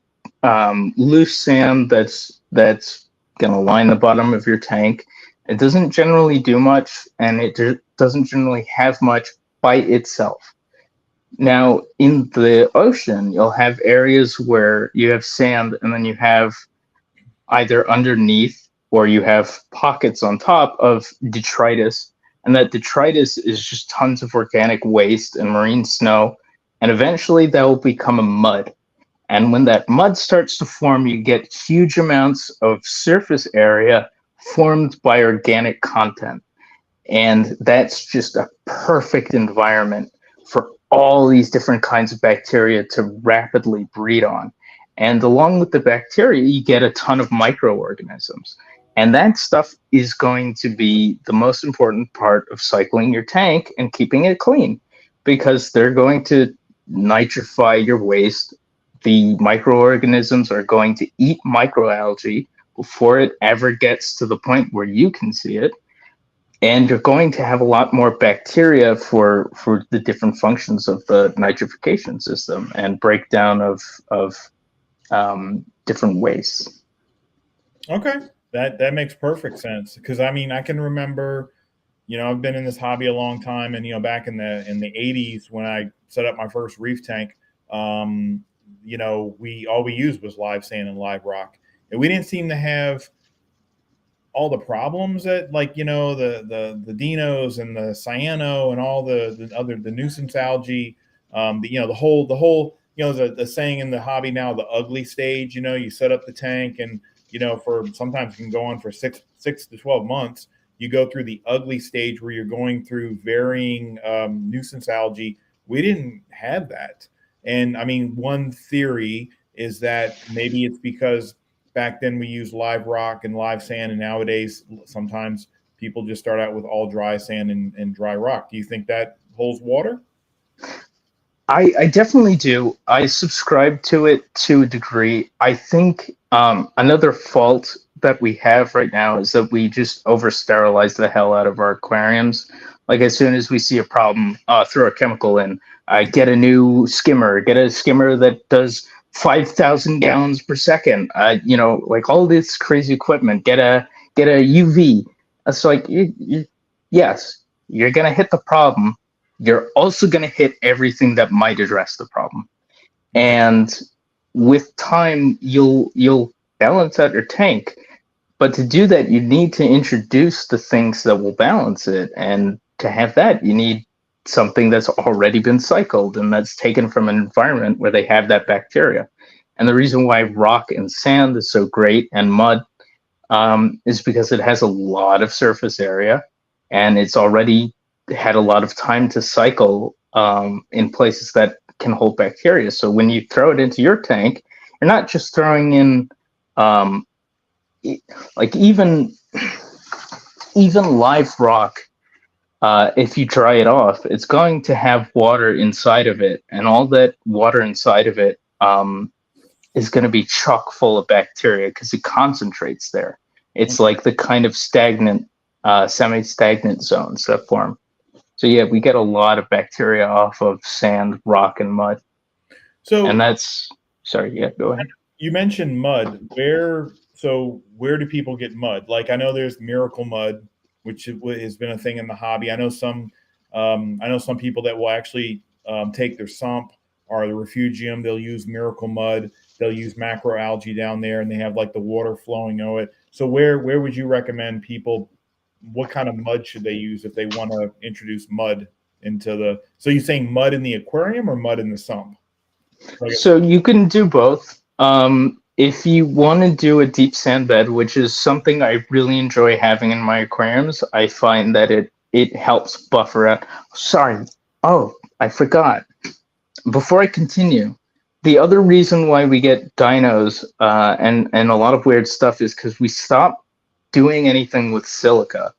Speaker 2: loose sand that's going to line the bottom of your tank. It doesn't generally do much, and it doesn't generally have much by itself. Now, in the ocean, you'll have areas where you have sand, and then you have either underneath or you have pockets on top of detritus. And that detritus is just tons of organic waste and marine snow. And eventually that will become a mud. And when that mud starts to form, you get huge amounts of surface area formed by organic content. And that's just a perfect environment for all these different kinds of bacteria to rapidly breed on. And along with the bacteria, you get a ton of microorganisms. And that stuff is going to be the most important part of cycling your tank and keeping it clean, because they're going to nitrify your waste. The microorganisms are going to eat microalgae before it ever gets to the point where you can see it. And you're going to have a lot more bacteria for the different functions of the nitrification system and breakdown of different wastes.
Speaker 1: Okay, that makes perfect sense, because I mean I can remember, I've been in this hobby a long time, and back in the 80s when I set up my first reef tank, we used was live sand and live rock, and we didn't seem to have all the problems that the dinos and the cyano and all the nuisance algae, the whole the saying in the hobby now, the ugly stage. You set up the tank, and for sometimes it can go on for six to 12 months. You go through the ugly stage where you're going through varying nuisance algae. We didn't have that, and I mean, one theory is that maybe it's because back then we used live rock and live sand, and nowadays sometimes people just start out with all dry sand and dry rock. Do you think that holds water?
Speaker 2: I definitely do. I subscribe to it to a degree. I think another fault that we have right now is that we just over sterilize the hell out of our aquariums. Like as soon as we see a problem, throw a chemical in. Get a new skimmer. Get a skimmer that does 5,000 gallons per second. Like all this crazy equipment. Get a UV. It's like yes, you're gonna hit the problem. You're also going to hit everything that might address the problem. And with time, you'll balance out your tank. But to do that, you need to introduce the things that will balance it. And to have that, you need something that's already been cycled and that's taken from an environment where they have that bacteria. And the reason why rock and sand is so great, and mud, is because it has a lot of surface area, and it's already had a lot of time to cycle in places that can hold bacteria. So when you throw it into your tank, you're not just throwing in like even live rock. If you dry it off, it's going to have water inside of it, and all that water inside of it is going to be chock full of bacteria because it concentrates there. It's like the kind of stagnant, semi-stagnant zones that form. So yeah, we get a lot of bacteria off of sand, rock, and mud. And that's sorry. Yeah, go ahead.
Speaker 1: You mentioned mud. Where do people get mud? Like I know there's miracle mud, which has been a thing in the hobby. I know some people that will actually take their sump or the refugium. They'll use miracle mud. They'll use macroalgae down there, and they have like the water flowing over it. So where would you recommend people? What kind of mud should they use if they want to introduce mud into the? So you're saying mud in the aquarium or mud in the sump?
Speaker 2: So you can do both. If you want to do a deep sand bed, which is something I really enjoy having in my aquariums, I find that it helps buffer out. Sorry. Oh, I forgot. Before I continue, the other reason why we get dinos and a lot of weird stuff is because we stop doing anything with silica.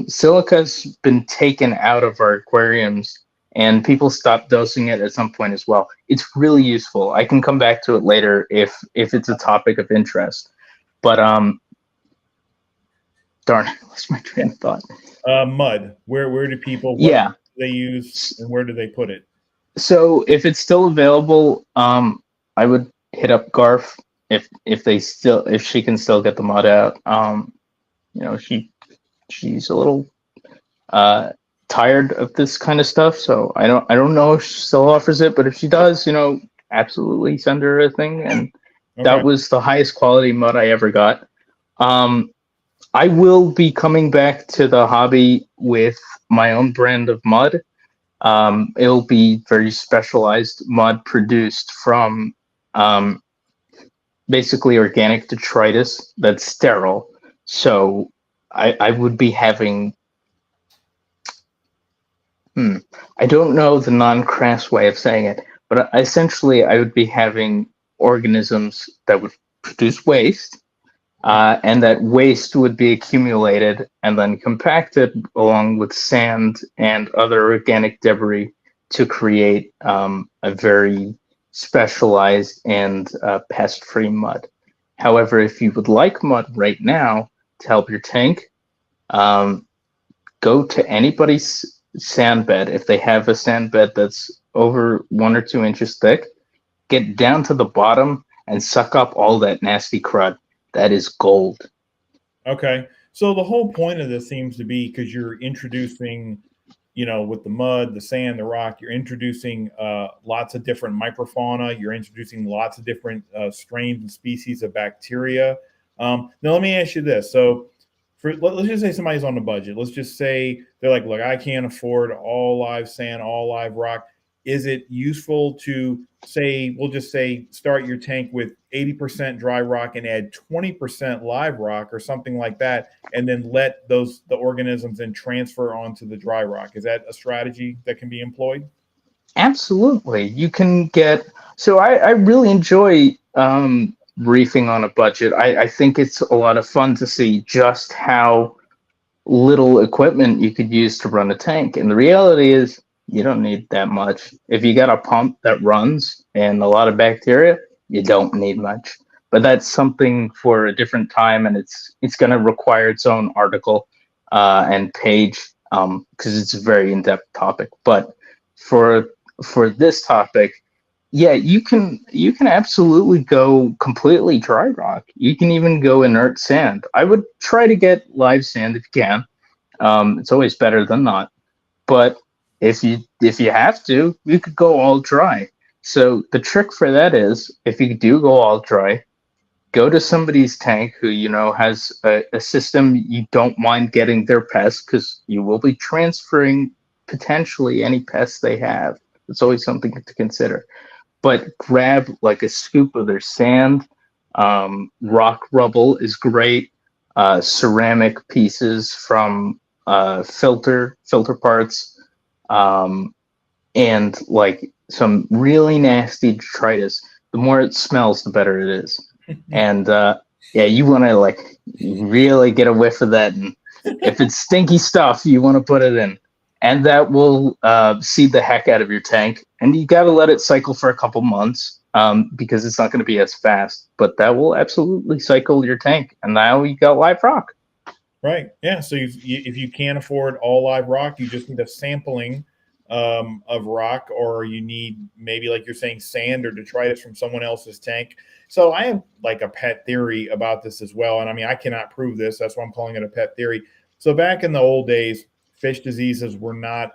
Speaker 2: Silica's been taken out of our aquariums, and people stop dosing it at some point as well. It's really useful. I can come back to it later if it's a topic of interest. But darn, I lost my train of thought.
Speaker 1: Mud. Where do people? What
Speaker 2: Yeah.
Speaker 1: do they use, and where do they put it?
Speaker 2: So if it's still available, I would hit up Garf if she can still get the mud out. She's a little tired of this kind of stuff, so I don't know if she still offers it, but if she does, absolutely send her a thing. And that was the highest quality mud I ever got. I will be coming back to the hobby with my own brand of mud. It'll be very specialized mud produced from basically organic detritus that's sterile. So I would be having, I don't know the non-crass way of saying it, but essentially I would be having organisms that would produce waste, and that waste would be accumulated and then compacted along with sand and other organic debris to create a very specialized and pest-free mud. However, if you would like mud right now to help your tank, go to anybody's sand bed. If they have a sand bed that's over 1 or 2 inches thick, get down to the bottom and suck up all that nasty crud. That is gold.
Speaker 1: Okay. So the whole point of this seems to be because you're introducing, with the mud, the sand, the rock, you're introducing lots of different microfauna. You're introducing lots of different strains and species of bacteria. Now, let me ask you this. So let's just say somebody's on a budget. Let's just say they're like, look, I can't afford all live sand, all live rock. Is it useful to we'll just say start your tank with 80% dry rock and add 20% live rock or something like that, and then let the organisms then transfer onto the dry rock? Is that a strategy that can be employed?
Speaker 2: Absolutely. You can get, so I really enjoy reefing on a budget. I think it's a lot of fun to see just how little equipment you could use to run a tank. And the reality is you don't need that much. If you got a pump that runs and a lot of bacteria, you don't need much. But that's something for a different time, and it's going to require its own article and page, because it's a very in-depth topic. But for this topic, yeah, you can absolutely go completely dry rock. You can even go inert sand. I would try to get live sand if you can. It's always better than not. But if you have to, you could go all dry. So the trick for that is, if you do go all dry, go to somebody's tank who has a system you don't mind getting their pests, because you will be transferring potentially any pests they have. It's always something to consider. But grab like a scoop of their sand. Rock rubble is great. Ceramic pieces from filter parts. And like some really nasty detritus. The more it smells, the better it is. And you want to like really get a whiff of that. And if it's stinky stuff, you want to put it in, and that will seed the heck out of your tank. And you got to let it cycle for a couple months, because it's not going to be as fast. But that will absolutely cycle your tank, and now you got live rock.
Speaker 1: Right. Yeah. So if you can't afford all live rock, you just need a sampling of rock, or you need maybe, like you're saying, sand or detritus from someone else's tank. So I have like a pet theory about this as well. And I mean, I cannot prove this. That's why I'm calling it a pet theory. So back in the old days, fish diseases were not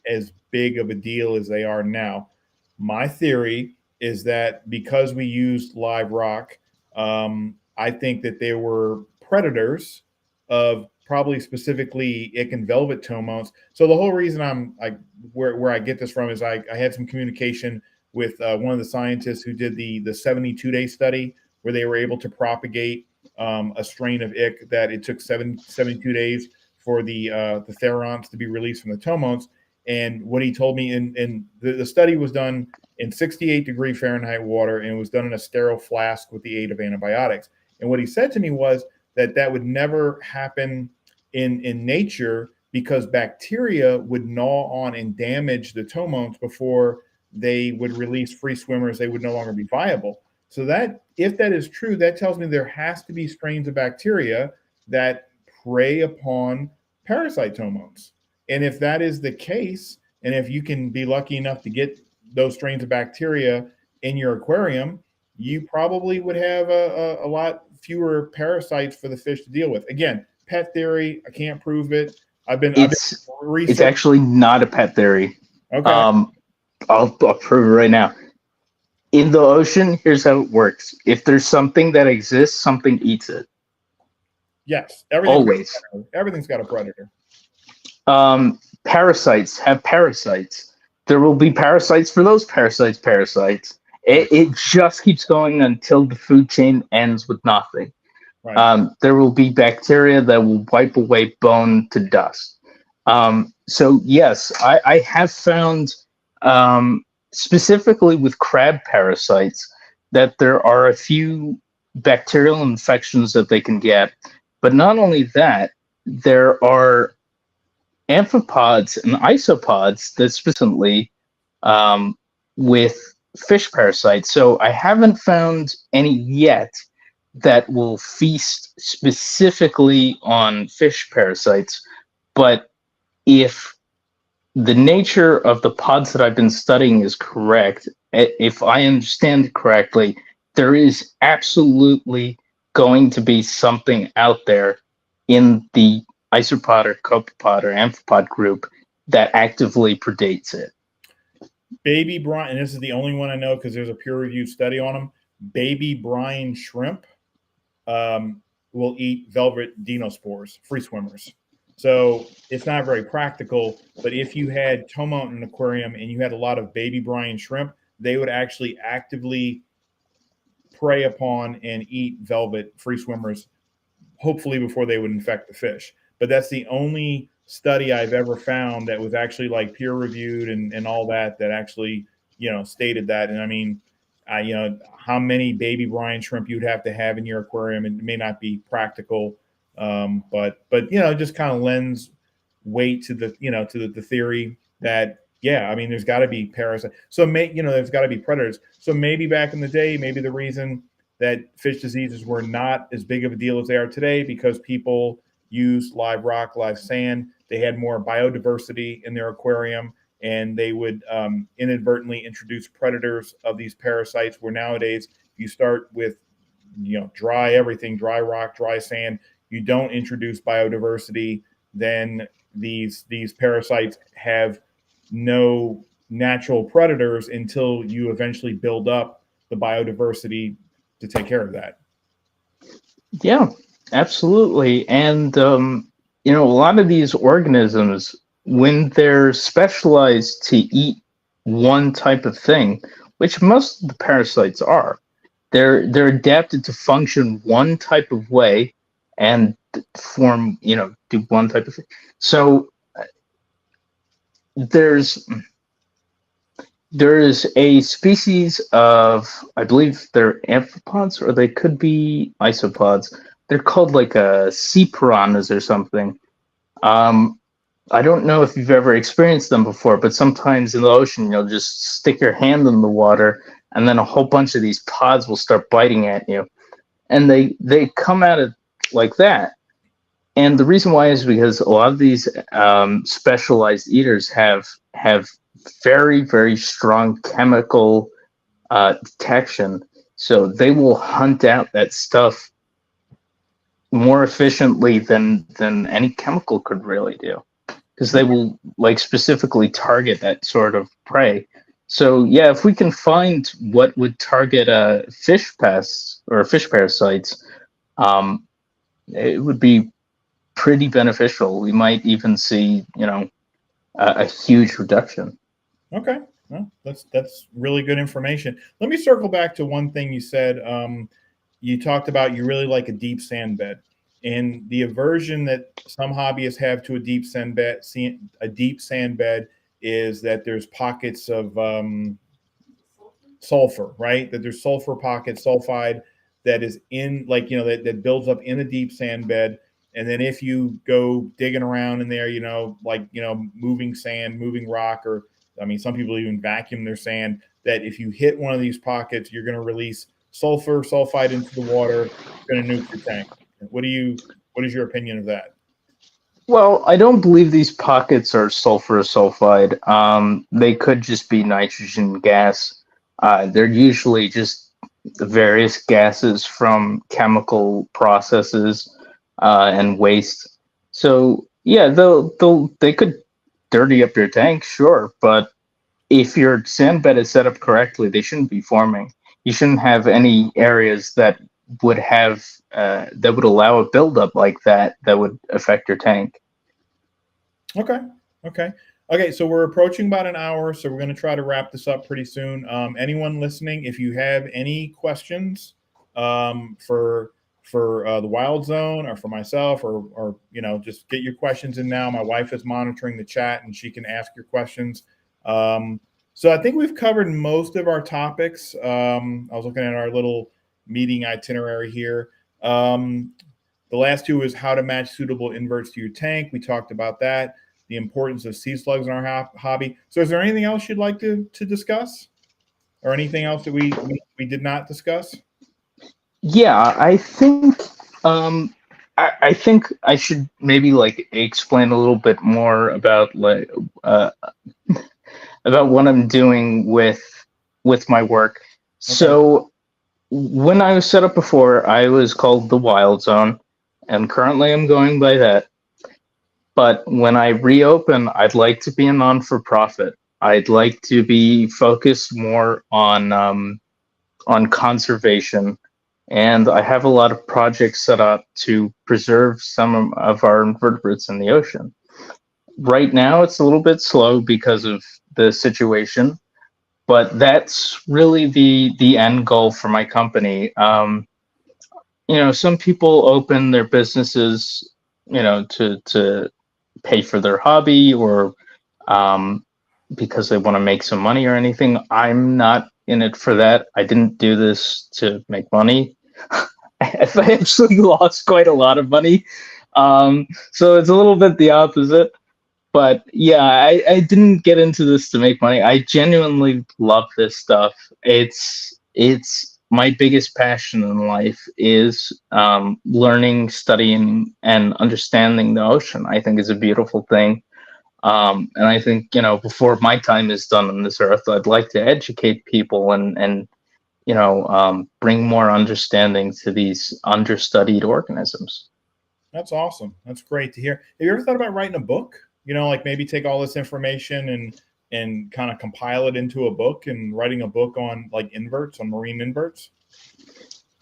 Speaker 1: as big of a deal as they are now. My theory is that because we used live rock, I think that there were predators of probably specifically ick and velvet tomounts. So the whole reason where I get this from is I had some communication with one of the scientists who did the 72-day study, where they were able to propagate a strain of ick that it took 72 days for the therons to be released from the tomounts. And what he told me, in the study was done in 68-degree Fahrenheit water, and it was done in a sterile flask with the aid of antibiotics. And what he said to me was that would never happen in nature, because bacteria would gnaw on and damage the tomounts before they would release free swimmers. They would no longer be viable. So that, if that is true, that tells me there has to be strains of bacteria that prey upon parasite tomotes. And if that is the case, and if you can be lucky enough to get those strains of bacteria in your aquarium, you probably would have a lot fewer parasites for the fish to deal with. Again, pet theory. I can't prove it. I've been
Speaker 2: It's
Speaker 1: researching.
Speaker 2: actually not a pet theory.
Speaker 1: Okay.
Speaker 2: I'll prove it right now. In the ocean, here's how it works. If there's something that exists, something eats it.
Speaker 1: Yes. Everything's got a predator.
Speaker 2: Parasites have parasites. There will be parasites for those parasites. It just keeps going until the food chain ends with nothing.
Speaker 1: Right.
Speaker 2: There will be bacteria that will wipe away bone to dust. So yes, I have found, specifically with crab parasites, that there are a few bacterial infections that they can get. But not only that, there are amphipods and isopods that specifically with fish parasites. So I haven't found any yet that will feast specifically on fish parasites. But if the nature of the pods that I've been studying is correct, if I understand correctly, there is absolutely going to be something out there in the isopod or copepod or amphipod group that actively predates it.
Speaker 1: Baby brine, and this is the only one I know because there's a peer-reviewed study on them. Baby brine shrimp will eat velvet dinospores, free swimmers. So it's not very practical, but if you had tomote in an aquarium and you had a lot of baby brine shrimp, they would actually actively prey upon and eat velvet free swimmers, hopefully before they would infect the fish. But that's the only study I've ever found that was actually like peer reviewed and all that actually, stated that. And I mean, how many baby brine shrimp you'd have to have in your aquarium, it may not be practical. But just kind of lends weight to the, to the theory that, yeah, I mean, there's got to be parasites. So there's got to be predators. So maybe back in the day, maybe the reason that fish diseases were not as big of a deal as they are today, because people used live rock, live sand. They had more biodiversity in their aquarium, and they would inadvertently introduce predators of these parasites, where nowadays you start with, dry everything, dry rock, dry sand. You don't introduce biodiversity, then these parasites have no natural predators until you eventually build up the biodiversity to take care of that.
Speaker 2: Yeah, absolutely. And, a lot of these organisms, when they're specialized to eat one type of thing, which most of the parasites are, they're adapted to function one type of way and form, do one type of thing. So there is a species of, I believe they're amphipods, or they could be isopods. They're called like sea piranhas or something. I don't know if you've ever experienced them before, but sometimes in the ocean, you'll just stick your hand in the water, and then a whole bunch of these pods will start biting at you. And they come at it like that. And the reason why is because a lot of these specialized eaters have very, very strong chemical detection. So they will hunt out that stuff more efficiently than any chemical could really do, because they will like specifically target that sort of prey. So yeah, if we can find what would target fish pests or fish parasites, it would be pretty beneficial. We might even see, a huge reduction.
Speaker 1: Okay, well, that's really good information. Let me circle back to one thing you said. You talked about you really like a deep sand bed, and the aversion that some hobbyists have to a deep sand bed is that there's pockets of sulfur, right? That there's sulfur pockets, sulfide that is in, like, that builds up in a deep sand bed. And then if you go digging around in there, moving sand, moving rock, or I mean, some people even vacuum their sand, that if you hit one of these pockets, you're going to release sulfide into the water, going to nuke your tank. What do you What is your opinion of that?
Speaker 2: Well, I don't believe these pockets are sulfur sulfide. They could just be nitrogen gas. They're usually just various gases from chemical processes and waste. So yeah, they could dirty up your tank, sure, but if your sand bed is set up correctly, they shouldn't be forming. You shouldn't have any areas that would have that would allow a buildup like that would affect your tank.
Speaker 1: Okay. Okay. Okay. So we're approaching about an hour, so we're going to try to wrap this up pretty soon. Anyone listening, if you have any questions for the Wild Zone or for myself, or just get your questions in now. My wife is monitoring the chat, and she can ask your questions. So I think we've covered most of our topics. I was looking at our little meeting itinerary here. The last two is how to match suitable inverts to your tank. We talked about that. The importance of sea slugs in our hobby. So is there anything else you'd like to discuss? Or anything else that we did not discuss?
Speaker 2: Yeah, I think I think I should maybe like explain a little bit more about about what I'm doing with my work. Okay. So when I was set up before, I was called TheWyldZone, and currently I'm going by that. But when I reopen, I'd like to be a non-for-profit. I'd like to be focused more on conservation, and I have a lot of projects set up to preserve some of our invertebrates in the ocean. Right now, it's a little bit slow because of the situation, but that's really the end goal for my company. Some people open their businesses, to pay for their hobby or because they want to make some money or anything. I'm not in it for that. I didn't do this to make money. I actually lost quite a lot of money. So it's a little bit the opposite. But yeah, I didn't get into this to make money. I genuinely love this stuff. It's my biggest passion in life is learning, studying, and understanding the ocean. I think is a beautiful thing. And I think, before my time is done on this earth, I'd like to educate people and bring more understanding to these understudied organisms.
Speaker 1: That's awesome. That's great to hear. Have you ever thought about writing a book? Like maybe take all this information and kind of compile it into a book and writing a book on like inverts, on marine inverts?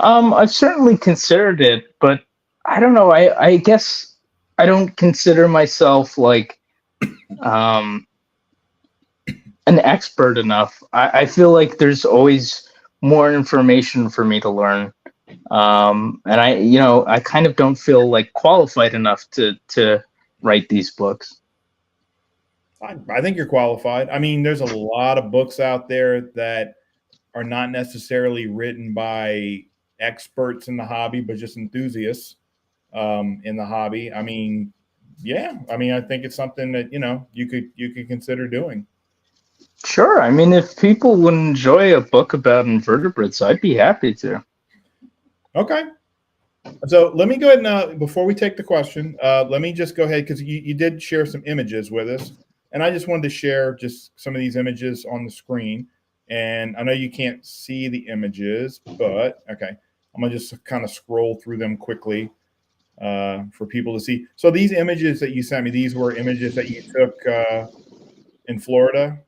Speaker 2: I've certainly considered it, but I don't know. I guess I don't consider myself like an expert enough. I feel like there's always more information for me to learn. And I kind of don't feel like qualified enough to write these books.
Speaker 1: I think you're qualified. I mean, there's a lot of books out there that are not necessarily written by experts in the hobby, but just enthusiasts in the hobby. I mean, yeah. I mean, I think it's something that you could consider doing.
Speaker 2: Sure. I mean, if people would enjoy a book about invertebrates, I'd be happy to.
Speaker 1: Okay. So let me go ahead and before we take the question, let me just go ahead because you did share some images with us. And I just wanted to share just some of these images on the screen. And I know you can't see the images, but okay. I'm going to just kind of scroll through them quickly for people to see. So these images that you sent me, these were images that you took in Florida?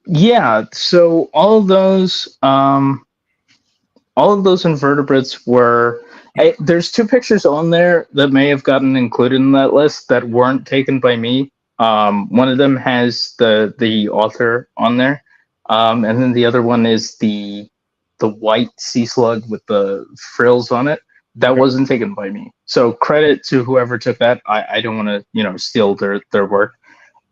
Speaker 2: Yeah. So all of those invertebrates were... there's two pictures on there that may have gotten included in that list that weren't taken by me. One of them has the author on there, and then the other one is the white sea slug with the frills on it. That wasn't taken by me. So credit to whoever took that. I don't want to steal their work.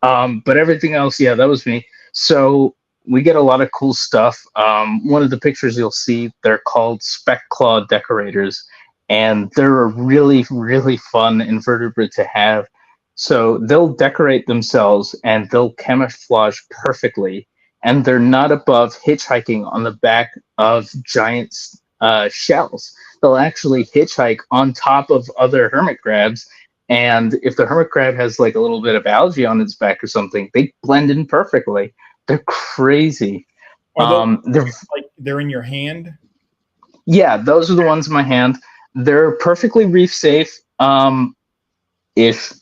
Speaker 2: But everything else, yeah, that was me. So we get a lot of cool stuff. One of the pictures you'll see, they're called speck claw decorators, and they're a really, really fun invertebrate to have. So they'll decorate themselves and they'll camouflage perfectly, and they're not above hitchhiking on the back of giant shells. They'll actually hitchhike on top of other hermit crabs. And if the hermit crab has like a little bit of algae on its back or something, they blend in perfectly. They're crazy.
Speaker 1: Are those
Speaker 2: They're
Speaker 1: like they're in your hand?
Speaker 2: Yeah, those are the ones in my hand. They're perfectly reef safe. If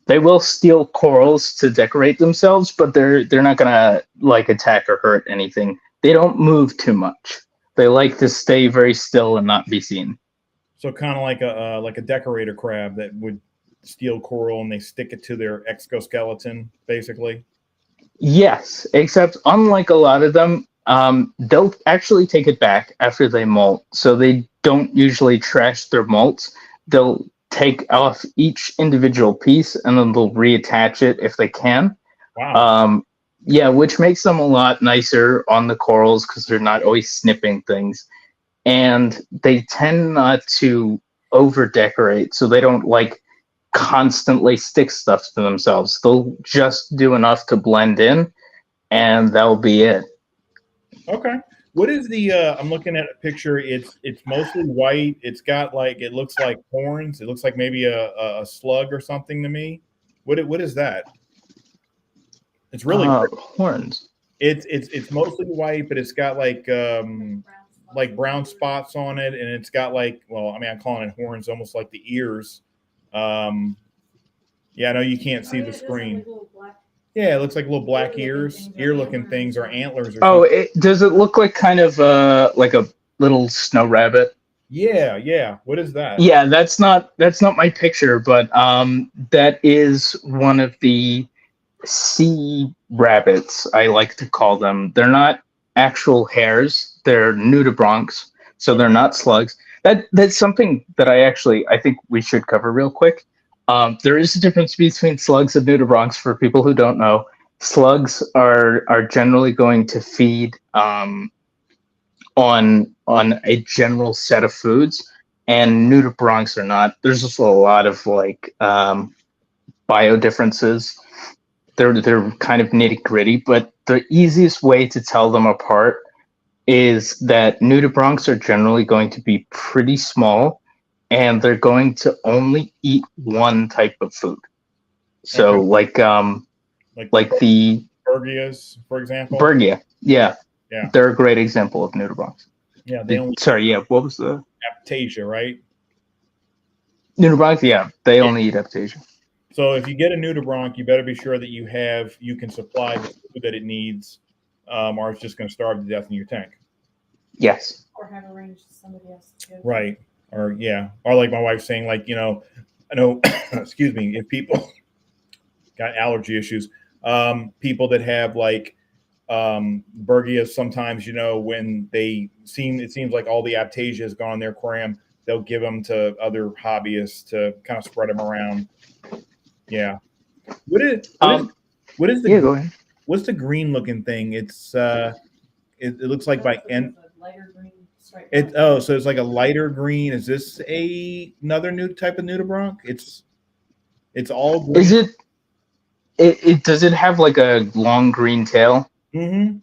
Speaker 2: they will steal corals to decorate themselves, but they're not gonna like attack or hurt anything. They don't move too much. They like to stay very still and not be seen.
Speaker 1: So kind of like a decorator crab that would steal coral and they stick it to their exoskeleton, basically.
Speaker 2: Yes, except unlike a lot of them, they'll actually take it back after they molt. So they don't usually trash their molts. They'll take off each individual piece and then they'll reattach it if they can.
Speaker 1: Wow.
Speaker 2: Yeah, which makes them a lot nicer on the corals because they're not always snipping things. And they tend not to over decorate, so they don't like constantly stick stuff to themselves. They'll just do enough to blend in, and that'll be it.
Speaker 1: Okay. What is the? I'm looking at a picture. It's mostly white. It's got like it looks like horns. It looks like maybe a slug or something to me. What is that? It's really
Speaker 2: horns.
Speaker 1: It's mostly white, but it's got like brown spots on it, and it's got like, well, I mean, I'm calling it horns, almost like the ears. Yeah, I know you can't see the screen. Yeah, it looks like little black ear-looking things, or antlers. Or something.
Speaker 2: Does it look like kind of like a little snow rabbit?
Speaker 1: Yeah. What is that?
Speaker 2: Yeah, that's not my picture, but that is one of the sea rabbits, I like to call them. They're not actual hares; they're nudibranchs, so they're not slugs. That's something that I think we should cover real quick. There is a difference between slugs and nudibranchs for people who don't know. Slugs are generally going to feed on a general set of foods, and nudibranchs are not. There's just a lot of like bio differences. They're kind of nitty gritty, but the easiest way to tell them apart is that nudibranchs are generally going to be pretty small, and they're going to only eat one type of food. So, okay. like the
Speaker 1: Bergias, for example.
Speaker 2: Bergia, yeah, they're a great example of nudibranchs.
Speaker 1: Yeah,
Speaker 2: what was the
Speaker 1: Aptasia, right?
Speaker 2: Nudibranchs? Yeah, they only eat Aptasia.
Speaker 1: So if you get a nudibranch, you better be sure that you can supply the food that it needs, or it's just going to starve to death in your tank.
Speaker 2: Yes.
Speaker 3: Or have arranged somebody else to go.
Speaker 1: Right. Or like my wife saying, like, I know, excuse me, if people got allergy issues, people that have like Bergias, sometimes, when it seems like all the Aptasia has gone in their aquarium, they'll give them to other hobbyists to kind of spread them around. Yeah. What is the
Speaker 2: go ahead.
Speaker 1: What's the green looking thing? It's it looks like by end.
Speaker 3: Lighter green stripe.
Speaker 1: So it's like a lighter green. Is this another new type of nudibranch? It's all green.
Speaker 2: Is it does it have like a long green tail?
Speaker 1: Mm-hmm.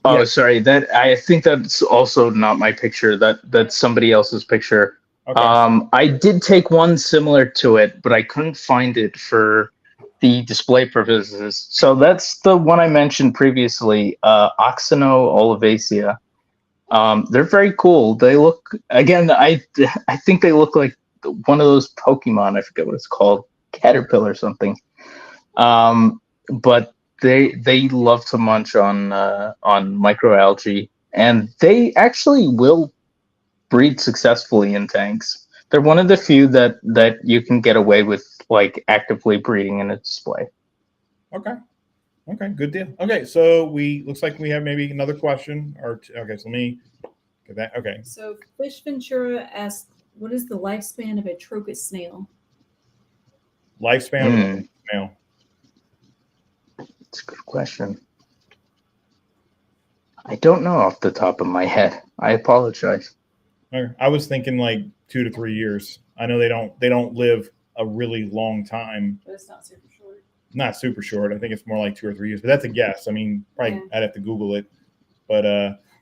Speaker 2: Oh, yeah. Sorry. I think that's also not my picture. That's somebody else's picture. Okay. I did take one similar to it, but I couldn't find it for the display purposes. So that's the one I mentioned previously, Oxino olivacea. They're very cool. They look, again, I think they look like one of those Pokemon. I forget what it's called, Caterpillar or something. But they love to munch on microalgae, and they actually will breed successfully in tanks. They're one of the few that you can get away with like actively breeding in a display.
Speaker 1: Okay, good deal. Okay, so looks like we have maybe another question okay, so let me get that. Okay.
Speaker 3: So Fish Ventura asked, what is the lifespan of a trochus snail?
Speaker 1: Lifespan of a snail.
Speaker 2: That's a good question. I don't know off the top of my head. I apologize.
Speaker 1: I was thinking like 2 to 3 years. I know they don't live a really long time.
Speaker 3: But it's not super short.
Speaker 1: Not super short. I think it's more like 2 or 3 years, but that's a guess. I mean, probably I'd have to Google it. But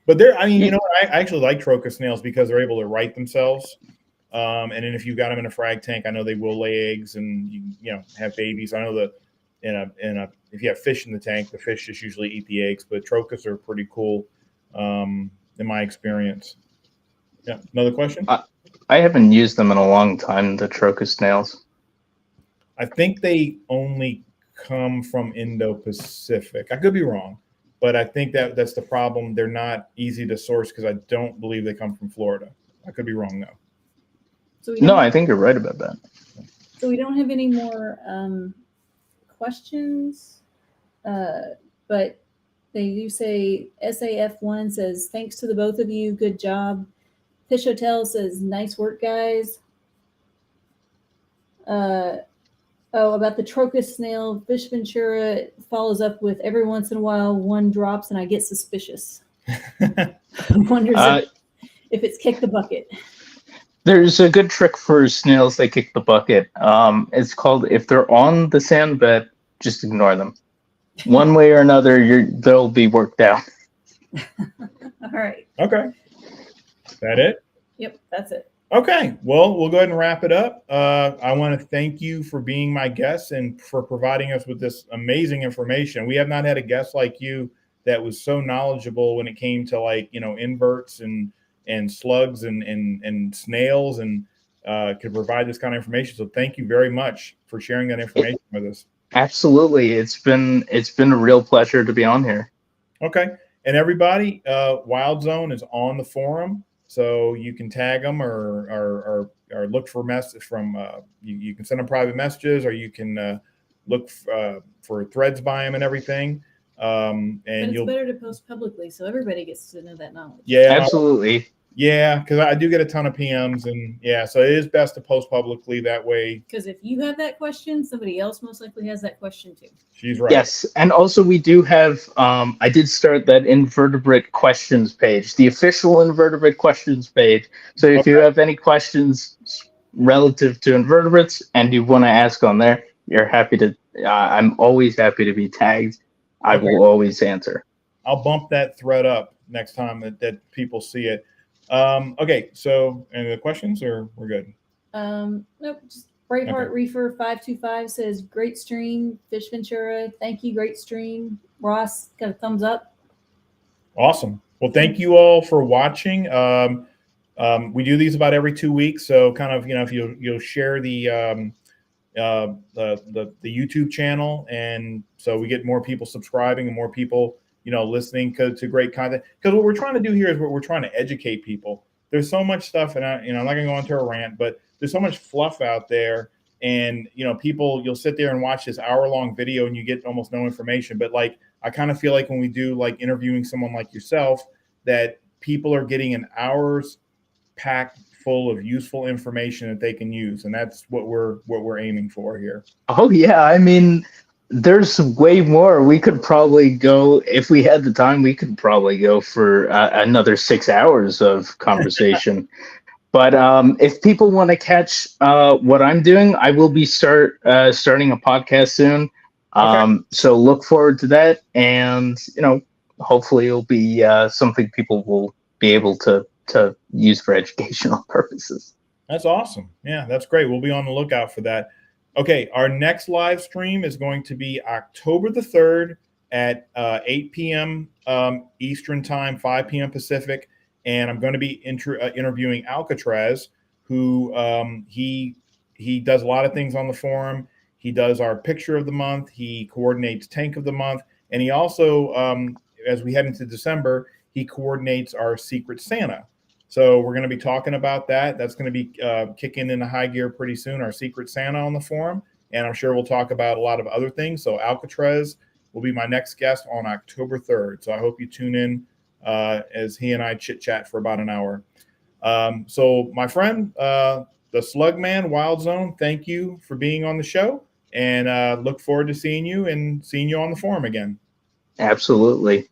Speaker 1: But I mean, you know, I actually like crocus snails because they're able to right themselves. And then if you've got them in a frag tank, I know they will lay eggs and you know have babies. I know that if you have fish in the tank, the fish just usually eat the eggs. But crocus are pretty cool, in my experience. Yeah. Another question?
Speaker 2: I haven't used them in a long time. The crocus snails.
Speaker 1: I think they only come from Indo-Pacific. I could be wrong, but I think that's the problem. They're not easy to source because I don't believe they come from Florida. I could be wrong though.
Speaker 3: So
Speaker 2: No, I think you're right about that.
Speaker 3: So we don't have any more questions, but they do say SAF1 says, thanks to the both of you. Good job. Fish Hotel says, nice work, guys. About the Trocus snail, Fish Ventura follows up with, every once in a while, one drops and I get suspicious. Wonders if it's kicked the bucket.
Speaker 2: There's a good trick for snails that kick the bucket. It's called, if they're on the sand bed, just ignore them. One way or another, they'll be worked out.
Speaker 3: All right.
Speaker 1: Okay. Is that it?
Speaker 3: Yep, that's it.
Speaker 1: Okay. Well, we'll go ahead and wrap it up. I want to thank you for being my guest and for providing us with this amazing information. We have not had a guest like you that was so knowledgeable when it came to, like, you know, inverts and slugs and snails, and could provide this kind of information. So thank you very much for sharing that information with us.
Speaker 2: Absolutely. It's been a real pleasure to be on here.
Speaker 1: Okay. And everybody, TheWyldZone is on the forum, so you can tag them or look for message from, you can send them private messages, or you can look for threads by them and everything. And
Speaker 3: but it's better to post publicly so everybody gets to know that knowledge.
Speaker 1: Yeah,
Speaker 2: absolutely.
Speaker 1: Yeah, because I do get a ton of PMs, and yeah, so it is best to post publicly that way.
Speaker 3: Because if you have that question, somebody else most likely has that question too.
Speaker 1: She's right.
Speaker 2: Yes, and also we do have, I did start that invertebrate questions page, the official invertebrate questions page. So if you have any questions relative to invertebrates and you want to ask on there, you're happy to, I'm always happy to be tagged. I will always answer.
Speaker 1: I'll bump that thread up next time that people see it. Okay, so any other questions, or we're good?
Speaker 3: Nope. Just Braveheart Reefer 525 says, great stream, Fish Ventura. Thank you, great stream. Ross got a thumbs up.
Speaker 1: Awesome. Well, thank you all for watching. We do these about every 2 weeks, so kind of, you know, if you'll share the YouTube channel, and so we get more people subscribing and more people, you know, listening to great content. Because what we're trying to do here is we're trying to educate people. There's so much stuff, and I'm not gonna go into a rant, but there's so much fluff out there, and you know, people, you'll sit there and watch this hour-long video and you get almost no information. But like, I kind of feel like when we do like interviewing someone like yourself, that people are getting an hour's packed full of useful information that they can use, and that's what we're aiming for here.
Speaker 2: Oh yeah, I mean, there's way more. We could probably go, if we had the time, we could probably go for another 6 hours of conversation. But if people want to catch what I'm doing, I will be starting a podcast soon. So look forward to that, and you know, hopefully it'll be something people will be able to use for educational purposes.
Speaker 1: That's awesome. Yeah, that's great. We'll be on the lookout for that. Okay, our next live stream is going to be October the 3rd at 8 p.m. Eastern Time, 5 p.m. Pacific, and I'm going to be interviewing Alcatraz, who he does a lot of things on the forum. He does our picture of the month. He coordinates tank of the month, and he also, as we head into December, he coordinates our Secret Santa. So we're going to be talking about that. That's going to be kicking into high gear pretty soon, our Secret Santa on the forum. And I'm sure we'll talk about a lot of other things. So Alcatraz will be my next guest on October 3rd. So I hope you tune in as he and I chit-chat for about an hour. So my friend, the Slugman, TheWyldZone, thank you for being on the show. And look forward to seeing you on the forum again.
Speaker 2: Absolutely.